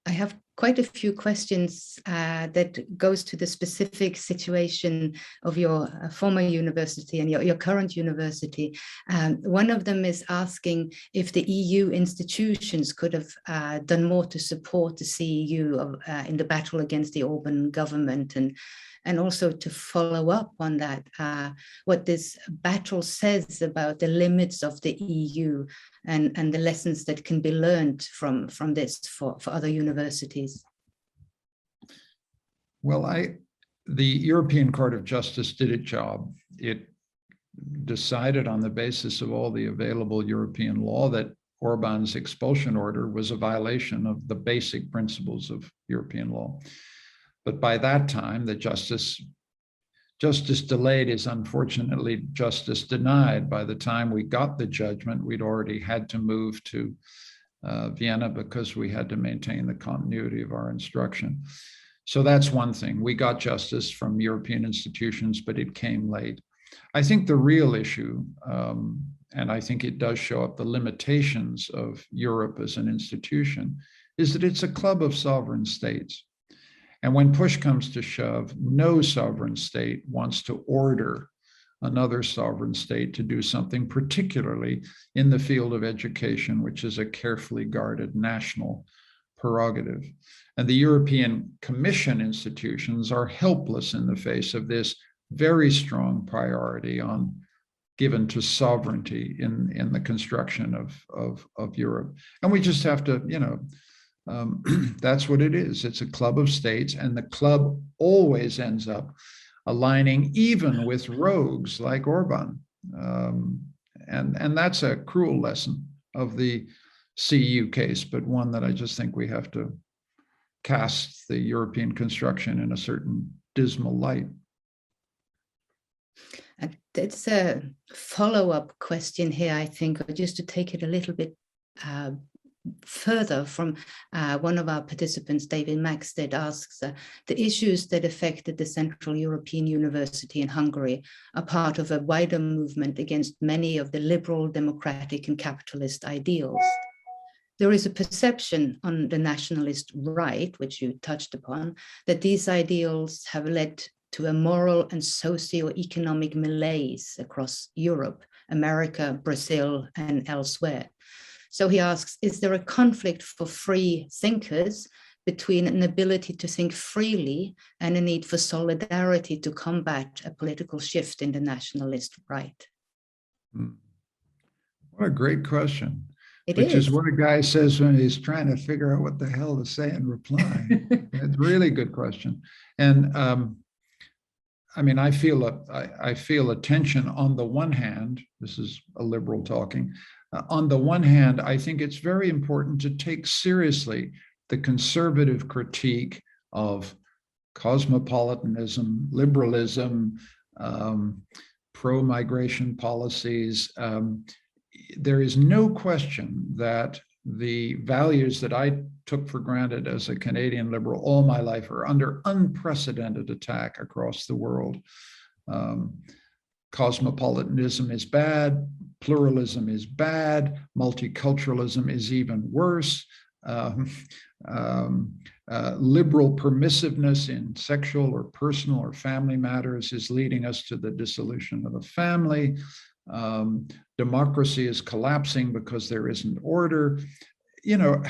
I have quite a few questions that goes to the specific situation of your former university and your current university. One of them is asking if the EU institutions could have done more to support the CEU in the battle against the Orban government, and also to follow up on that, what this battle says about the limits of the EU and the lessons that can be learned from this for other universities. Well, the European Court of Justice did its job. It decided on the basis of all the available European law that Orban's expulsion order was a violation of the basic principles of European law. But by that time, the justice delayed is unfortunately justice denied. By the time we got the judgment, we'd already had to move to Vienna because we had to maintain the continuity of our instruction. So that's one thing. We got justice from European institutions, but it came late. I think the real issue, and I think it does show up the limitations of Europe as an institution, is that it's a club of sovereign states. And when push comes to shove, no sovereign state wants to order another sovereign state to do something, particularly in the field of education, which is a carefully guarded national prerogative. And the European Commission institutions are helpless in the face of this very strong priority given to sovereignty in the construction of Europe. And we just have to, that's what it is. It's a club of states, and the club always ends up aligning even with rogues like Orban. And that's a cruel lesson of the CEU case, but one that I just think we have to cast the European construction in a certain dismal light. It's a follow-up question here, I think, just to take it a little bit further from one of our participants, David Maxted, asks, the issues that affected the Central European University in Hungary are part of a wider movement against many of the liberal, democratic, and capitalist ideals. There is a perception on the nationalist right, which you touched upon, that these ideals have led to a moral and socio-economic malaise across Europe, America, Brazil, and elsewhere. So he asks, is there a conflict for free thinkers between an ability to think freely and a need for solidarity to combat a political shift in the nationalist right? What a great question. Which is what a guy says when he's trying to figure out what the hell to say in reply. It's a really good question. And I mean, I feel a tension on the one hand. This is a liberal talking. On the one hand, I think it's very important to take seriously the conservative critique of cosmopolitanism, liberalism, pro-migration policies. There is no question that the values that I took for granted as a Canadian liberal all my life are under unprecedented attack across the world. Cosmopolitanism is bad, pluralism is bad, multiculturalism is even worse. Liberal permissiveness in sexual or personal or family matters is leading us to the dissolution of the family. Democracy is collapsing because there isn't order. You know,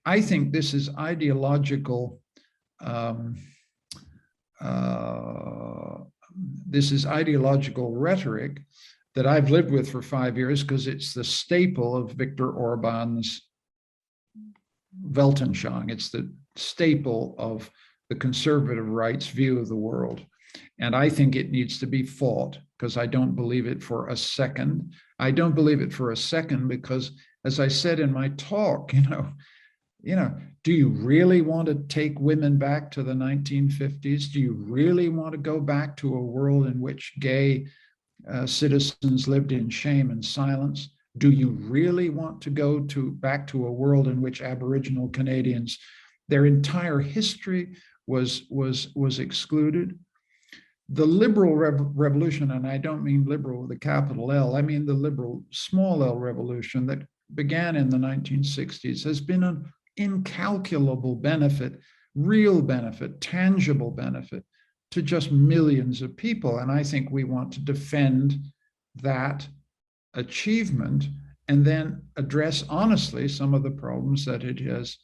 I think this is ideological. This is ideological rhetoric that I've lived with for 5 years because it's the staple of Viktor Orban's Weltanschauung. It's the staple of the conservative right's view of the world. And I think it needs to be fought because I don't believe it for a second. I don't believe it for a second because, as I said in my talk, do you really want to take women back to the 1950s? Do you really want to go back to a world in which gay citizens lived in shame and silence? Do you really want to go back to a world in which Aboriginal Canadians, their entire history was excluded? The liberal revolution, and I don't mean liberal with a capital L, I mean the liberal small L revolution that began in the 1960s has been an incalculable benefit, real benefit, tangible benefit to just millions of people. And I think we want to defend that achievement and then address honestly some of the problems that it has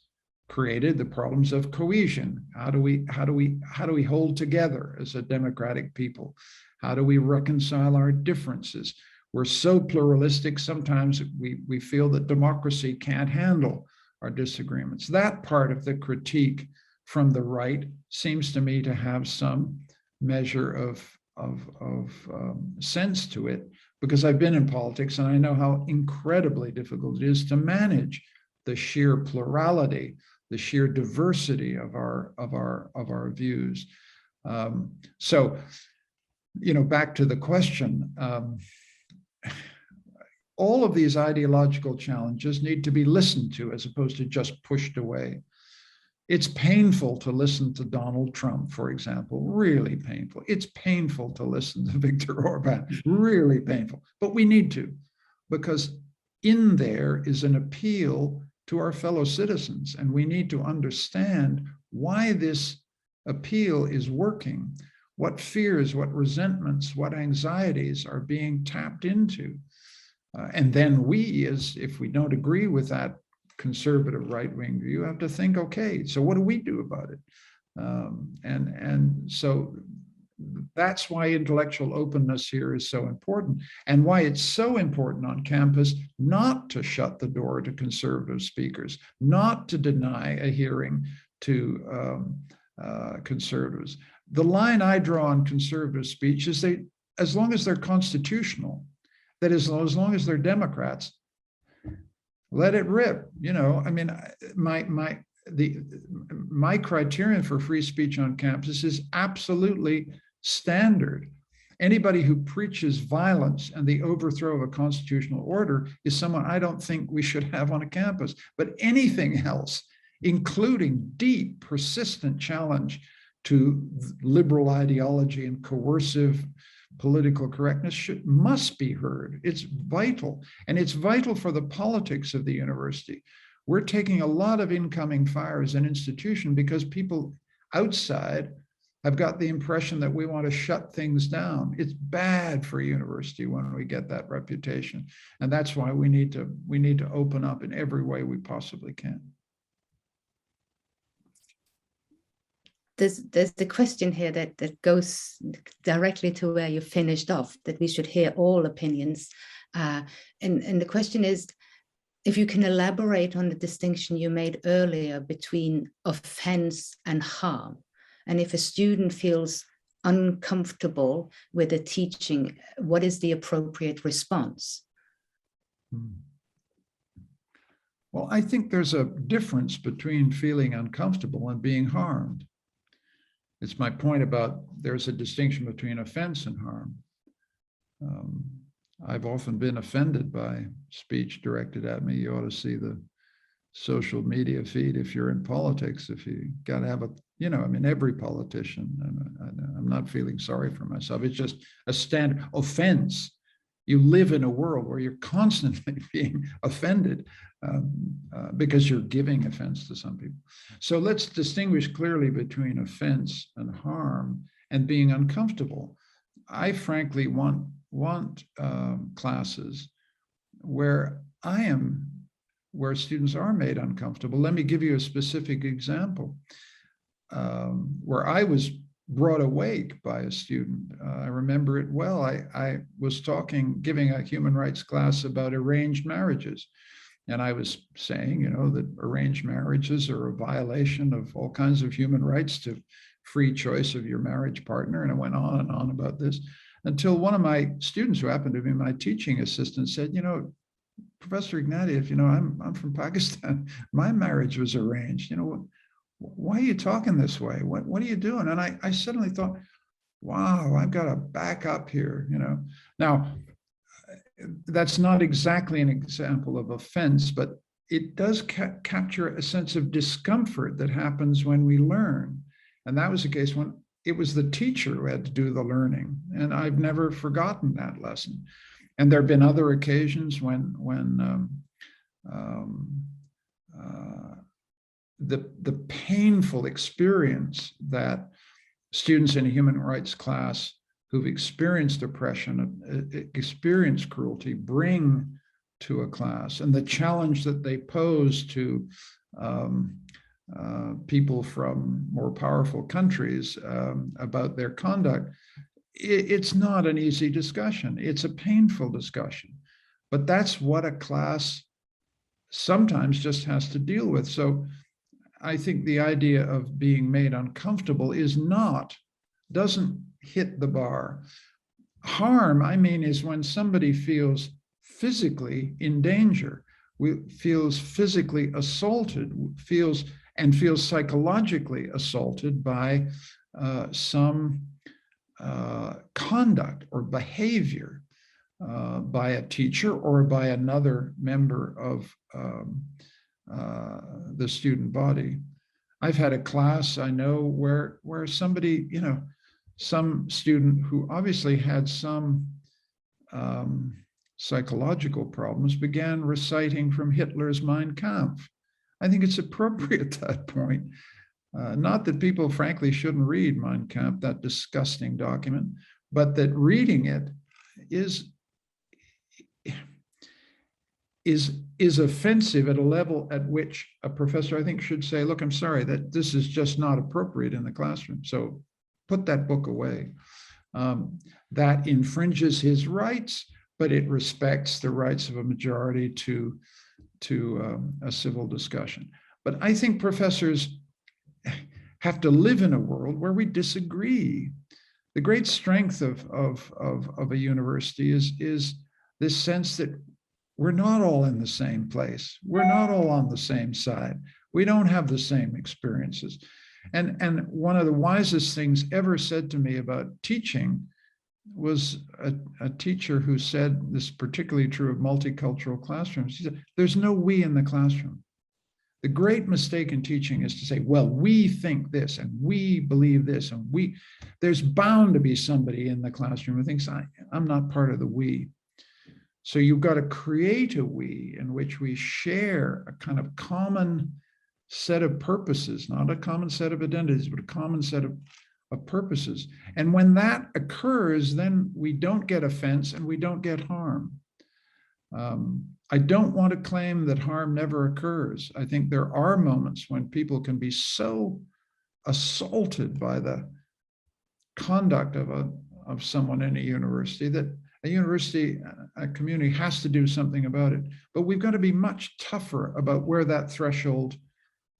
created, the problems of cohesion. How do we hold together as a democratic people? How do we reconcile our differences? We're so pluralistic, sometimes we feel that democracy can't handle our disagreements. That part of the critique from the right seems to me to have some measure of sense to it, because I've been in politics and I know how incredibly difficult it is to manage the sheer plurality, the sheer diversity of our views. So, back to the question, all of these ideological challenges need to be listened to as opposed to just pushed away. It's painful to listen to Donald Trump, for example, really painful. It's painful to listen to Viktor Orban, really painful, but we need to, because in there is an appeal to our fellow citizens, and we need to understand why this appeal is working, what fears, what resentments, what anxieties are being tapped into. And then if we don't agree with that conservative right-wing view, have to think, okay, so what do we do about it? And so that's why intellectual openness here is so important, and why it's so important on campus not to shut the door to conservative speakers, not to deny a hearing to conservatives. The line I draw on conservative speech is as long as they're constitutional, that is, as long as they're Democrats, let it rip. I mean, my criterion for free speech on campus is absolutely standard. Anybody who preaches violence and the overthrow of a constitutional order is someone I don't think we should have on a campus. But anything else, including deep, persistent challenge to liberal ideology and coercive political correctness, must be heard. It's vital, and it's vital for the politics of the university. We're taking a lot of incoming fire as an institution because people outside have got the impression that we want to shut things down. It's bad for a university when we get that reputation, and that's why we need to open up in every way we possibly can. There's the question here that goes directly to where you finished off, that we should hear all opinions. And the question is, if you can elaborate on the distinction you made earlier between offense and harm. And if a student feels uncomfortable with the teaching, what is the appropriate response? Well, I think there's a difference between feeling uncomfortable and being harmed. It's my point about there's a distinction between offense and harm. I've often been offended by speech directed at me. You ought to see the social media feed if you're in politics, if you got to have a, I mean, every politician, I'm not feeling sorry for myself. It's just a standard offense. You live in a world where you're constantly being offended because you're giving offense to some people. So let's distinguish clearly between offense and harm and being uncomfortable. I frankly want classes where where students are made uncomfortable. Let me give you a specific example where I was brought awake by a student. I remember it well. I was giving a human rights class about arranged marriages. And I was saying, that arranged marriages are a violation of all kinds of human rights to free choice of your marriage partner. And I went on and on about this until one of my students, who happened to be my teaching assistant, said, Professor Ignatieff, I'm from Pakistan. My marriage was arranged. Why are you talking this way? What are you doing? And I suddenly thought, wow, I've got to back up here, Now, that's not exactly an example of offense, but it does capture a sense of discomfort that happens when we learn. And that was the case when it was the teacher who had to do the learning. And I've never forgotten that lesson. And there have been other occasions when the painful experience that students in a human rights class who've experienced oppression, experienced cruelty, bring to a class, and the challenge that they pose to people from more powerful countries about their conduct, it's not an easy discussion. It's a painful discussion, but that's what a class sometimes just has to deal with. So I think the idea of being made uncomfortable doesn't hit the bar. Harm, is when somebody feels physically in danger, feels physically assaulted, feels psychologically assaulted by some conduct or behavior by a teacher or by another member of the student body. I've had a class I know where somebody, some student who obviously had some psychological problems began reciting from Hitler's Mein Kampf. I think it's appropriate at that point. Not that people, frankly, shouldn't read Mein Kampf, that disgusting document, but that reading it is offensive at a level at which a professor, I think, should say, look, I'm sorry, that this is just not appropriate in the classroom. So put that book away. That infringes his rights, but it respects the rights of a majority to a civil discussion. But I think professors have to live in a world where we disagree. The great strength of a university is this sense that we're not all in the same place. We're not all on the same side. We don't have the same experiences. And one of the wisest things ever said to me about teaching was a teacher who said, this is particularly true of multicultural classrooms, she said, there's no we in the classroom. The great mistake in teaching is to say, well, we think this and we believe this and there's bound to be somebody in the classroom who thinks I'm not part of the we. So you've got to create a we in which we share a kind of common set of purposes, not a common set of identities, but a common set of purposes. And when that occurs, then we don't get offense and we don't get harm. I don't want to claim that harm never occurs. I think there are moments when people can be so assaulted by the conduct of someone in a university that a community has to do something about it. But we've got to be much tougher about where that threshold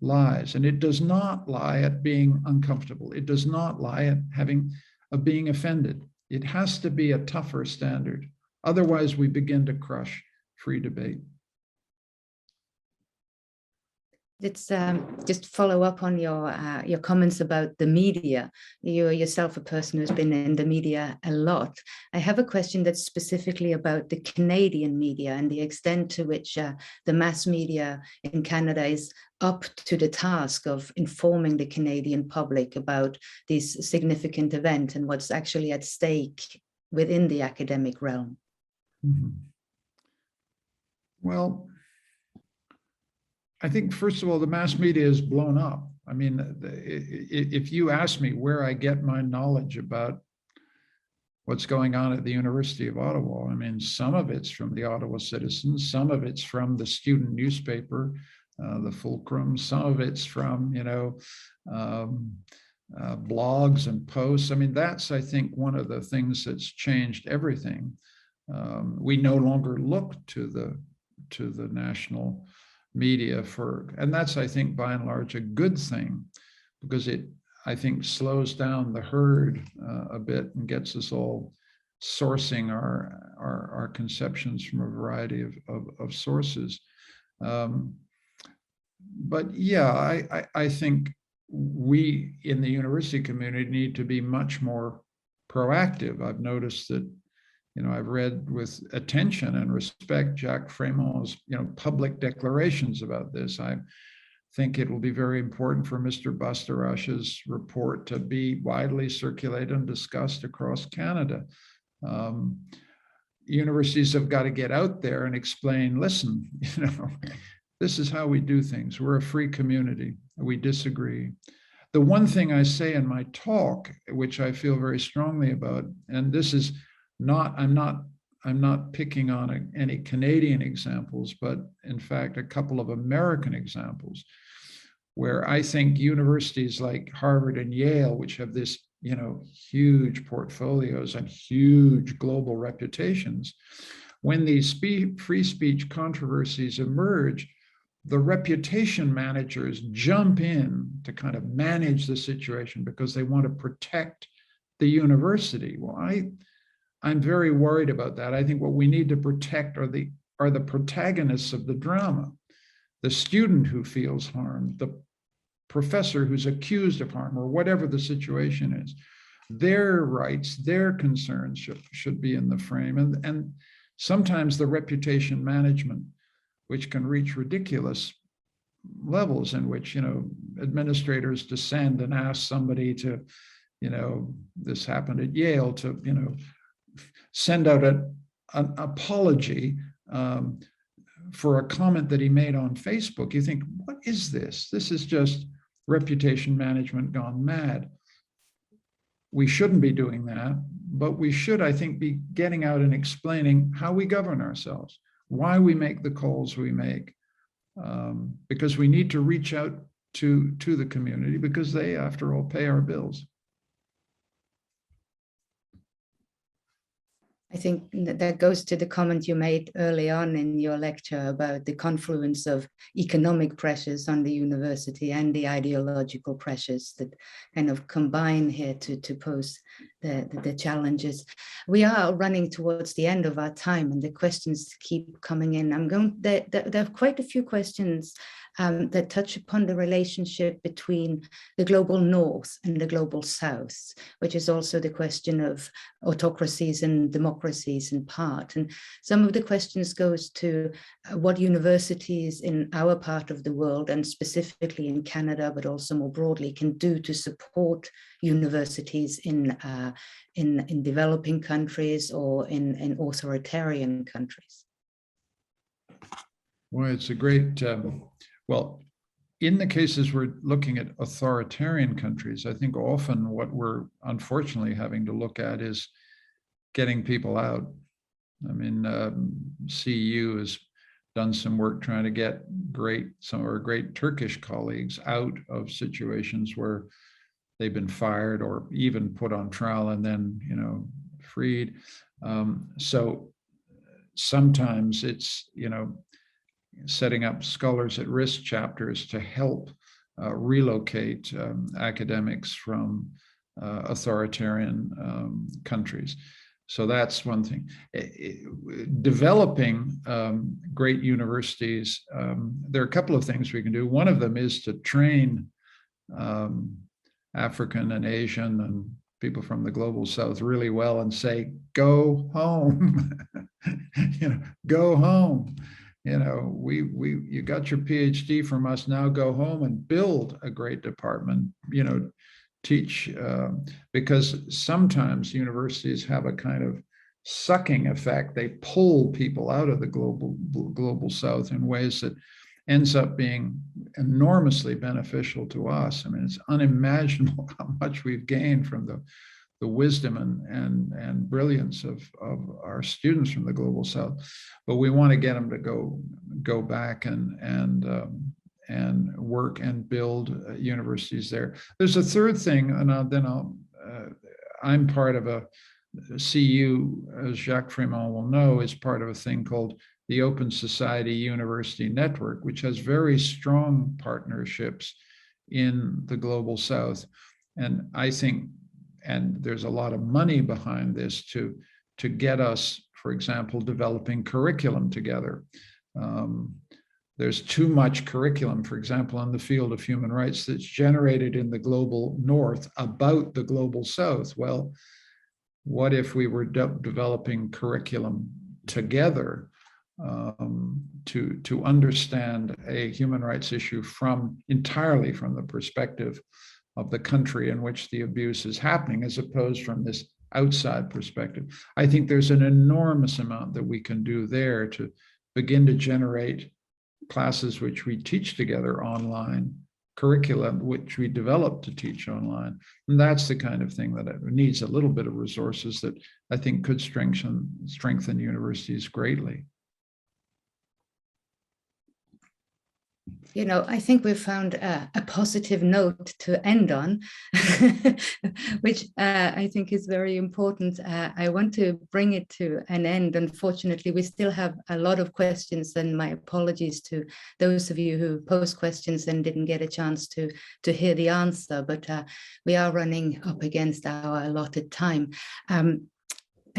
lies. And it does not lie at being uncomfortable. It does not lie at being offended. It has to be a tougher standard. Otherwise, we begin to crush free debate. Let's just follow up on your comments about the media. You're yourself a person who's been in the media a lot. I have a question that's specifically about the Canadian media and the extent to which the mass media in Canada is up to the task of informing the Canadian public about this significant event and what's actually at stake within the academic realm. Mm-hmm. Well, I think, first of all, the mass media is blown up. I mean, if you ask me where I get my knowledge about what's going on at the University of Ottawa, I mean, some of it's from the Ottawa Citizen, some of it's from the student newspaper, the Fulcrum, some of it's from, blogs and posts. I mean, that's, I think, one of the things that's changed everything. We no longer look to the national media and that's, I think, by and large a good thing, because it, I think, slows down the herd a bit and gets us all sourcing our conceptions from a variety of sources. But yeah, I think we in the university community need to be much more proactive. I've noticed that, I've read with attention and respect Jacques Frémont's, public declarations about this. I think it will be very important for Mr. Bastarash's report to be widely circulated and discussed across Canada. Universities have got to get out there and explain, listen, this is how we do things. We're a free community. We disagree. The one thing I say in my talk, which I feel very strongly about, and this is I'm not picking on any Canadian examples, but in fact, a couple of American examples where I think universities like Harvard and Yale, which have this, huge portfolios and huge global reputations, when these free speech controversies emerge, the reputation managers jump in to kind of manage the situation because they want to protect the university. Well, I'm very worried about that. I think what we need to protect are the protagonists of the drama, the student who feels harmed, the professor who's accused of harm, or whatever the situation is. Their rights, their concerns should be in the frame. And sometimes the reputation management, which can reach ridiculous levels in which, administrators descend and ask somebody to, this happened at Yale, to, send out an apology for a comment that he made on Facebook. You think, what is this? This is just reputation management gone mad. We shouldn't be doing that, but we should, I think, be getting out and explaining how we govern ourselves, why we make the calls we make, because we need to reach out to the community because they, after all, pay our bills. I think that goes to the comment you made early on in your lecture about the confluence of economic pressures on the university and the ideological pressures that kind of combine here to pose the challenges. We are running towards the end of our time and the questions keep coming in. There are quite a few questions that touch upon the relationship between the global North and the global South, which is also the question of autocracies and democracies in part. And some of the questions goes to what universities in our part of the world, and specifically in Canada, but also more broadly, can do to support universities in developing countries or in authoritarian countries. Well, it's a great, well, in the cases we're looking at authoritarian countries, I think often what we're unfortunately having to look at is getting people out. I mean, CEU has done some work trying to get some of our great Turkish colleagues out of situations where they've been fired or even put on trial and then, you know, freed. So sometimes it's, you know, setting up scholars at risk chapters to help relocate academics from authoritarian countries. So that's one thing. Developing great universities, there are a couple of things we can do. One of them is to train African and Asian and people from the global South really well and say, go home, you know, go home. You know, you got your PhD from us, now go home and build a great department, you know, teach, because sometimes universities have a kind of sucking effect. They pull people out of the global South in ways that ends up being enormously beneficial to us. I mean, it's unimaginable how much we've gained from the wisdom and brilliance of our students from the global South, but we want to get them to go back and work and build universities there. There's a third thing, and I'm part of a CU, as Jacques Frémont will know, is part of a thing called the Open Society University Network, which has very strong partnerships in the global South. And I think, and there's a lot of money behind this to get us, for example, developing curriculum together. There's too much curriculum, for example, in the field of human rights that's generated in the global North about the global South. Well, what if we were developing curriculum together to understand a human rights issue entirely from the perspective of the country in which the abuse is happening, as opposed from this outside perspective? I think there's an enormous amount that we can do there to begin to generate classes which we teach together online, curriculum which we develop to teach online. And that's the kind of thing that needs a little bit of resources that I think could strengthen universities greatly. You know, I think we've found a positive note to end on, which I think is very important. I want to bring it to an end. Unfortunately, we still have a lot of questions, and my apologies to those of you who posed questions and didn't get a chance to hear the answer, but we are running up against our allotted time.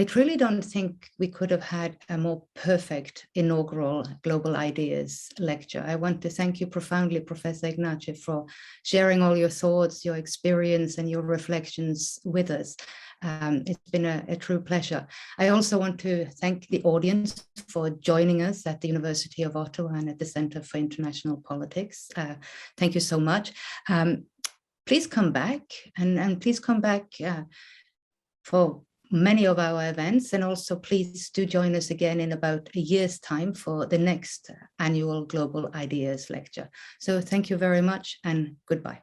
I truly don't think we could have had a more perfect inaugural Global Ideas lecture. I want to thank you profoundly, Professor Ignatieff, for sharing all your thoughts, your experience, and your reflections with us. It's been a true pleasure. I also want to thank the audience for joining us at the University of Ottawa and at the Centre for International Politics. Thank you so much. Please come back, and please come back for many of our events, and also please do join us again in about a year's time for the next annual Global Ideas lecture. So thank you very much and goodbye.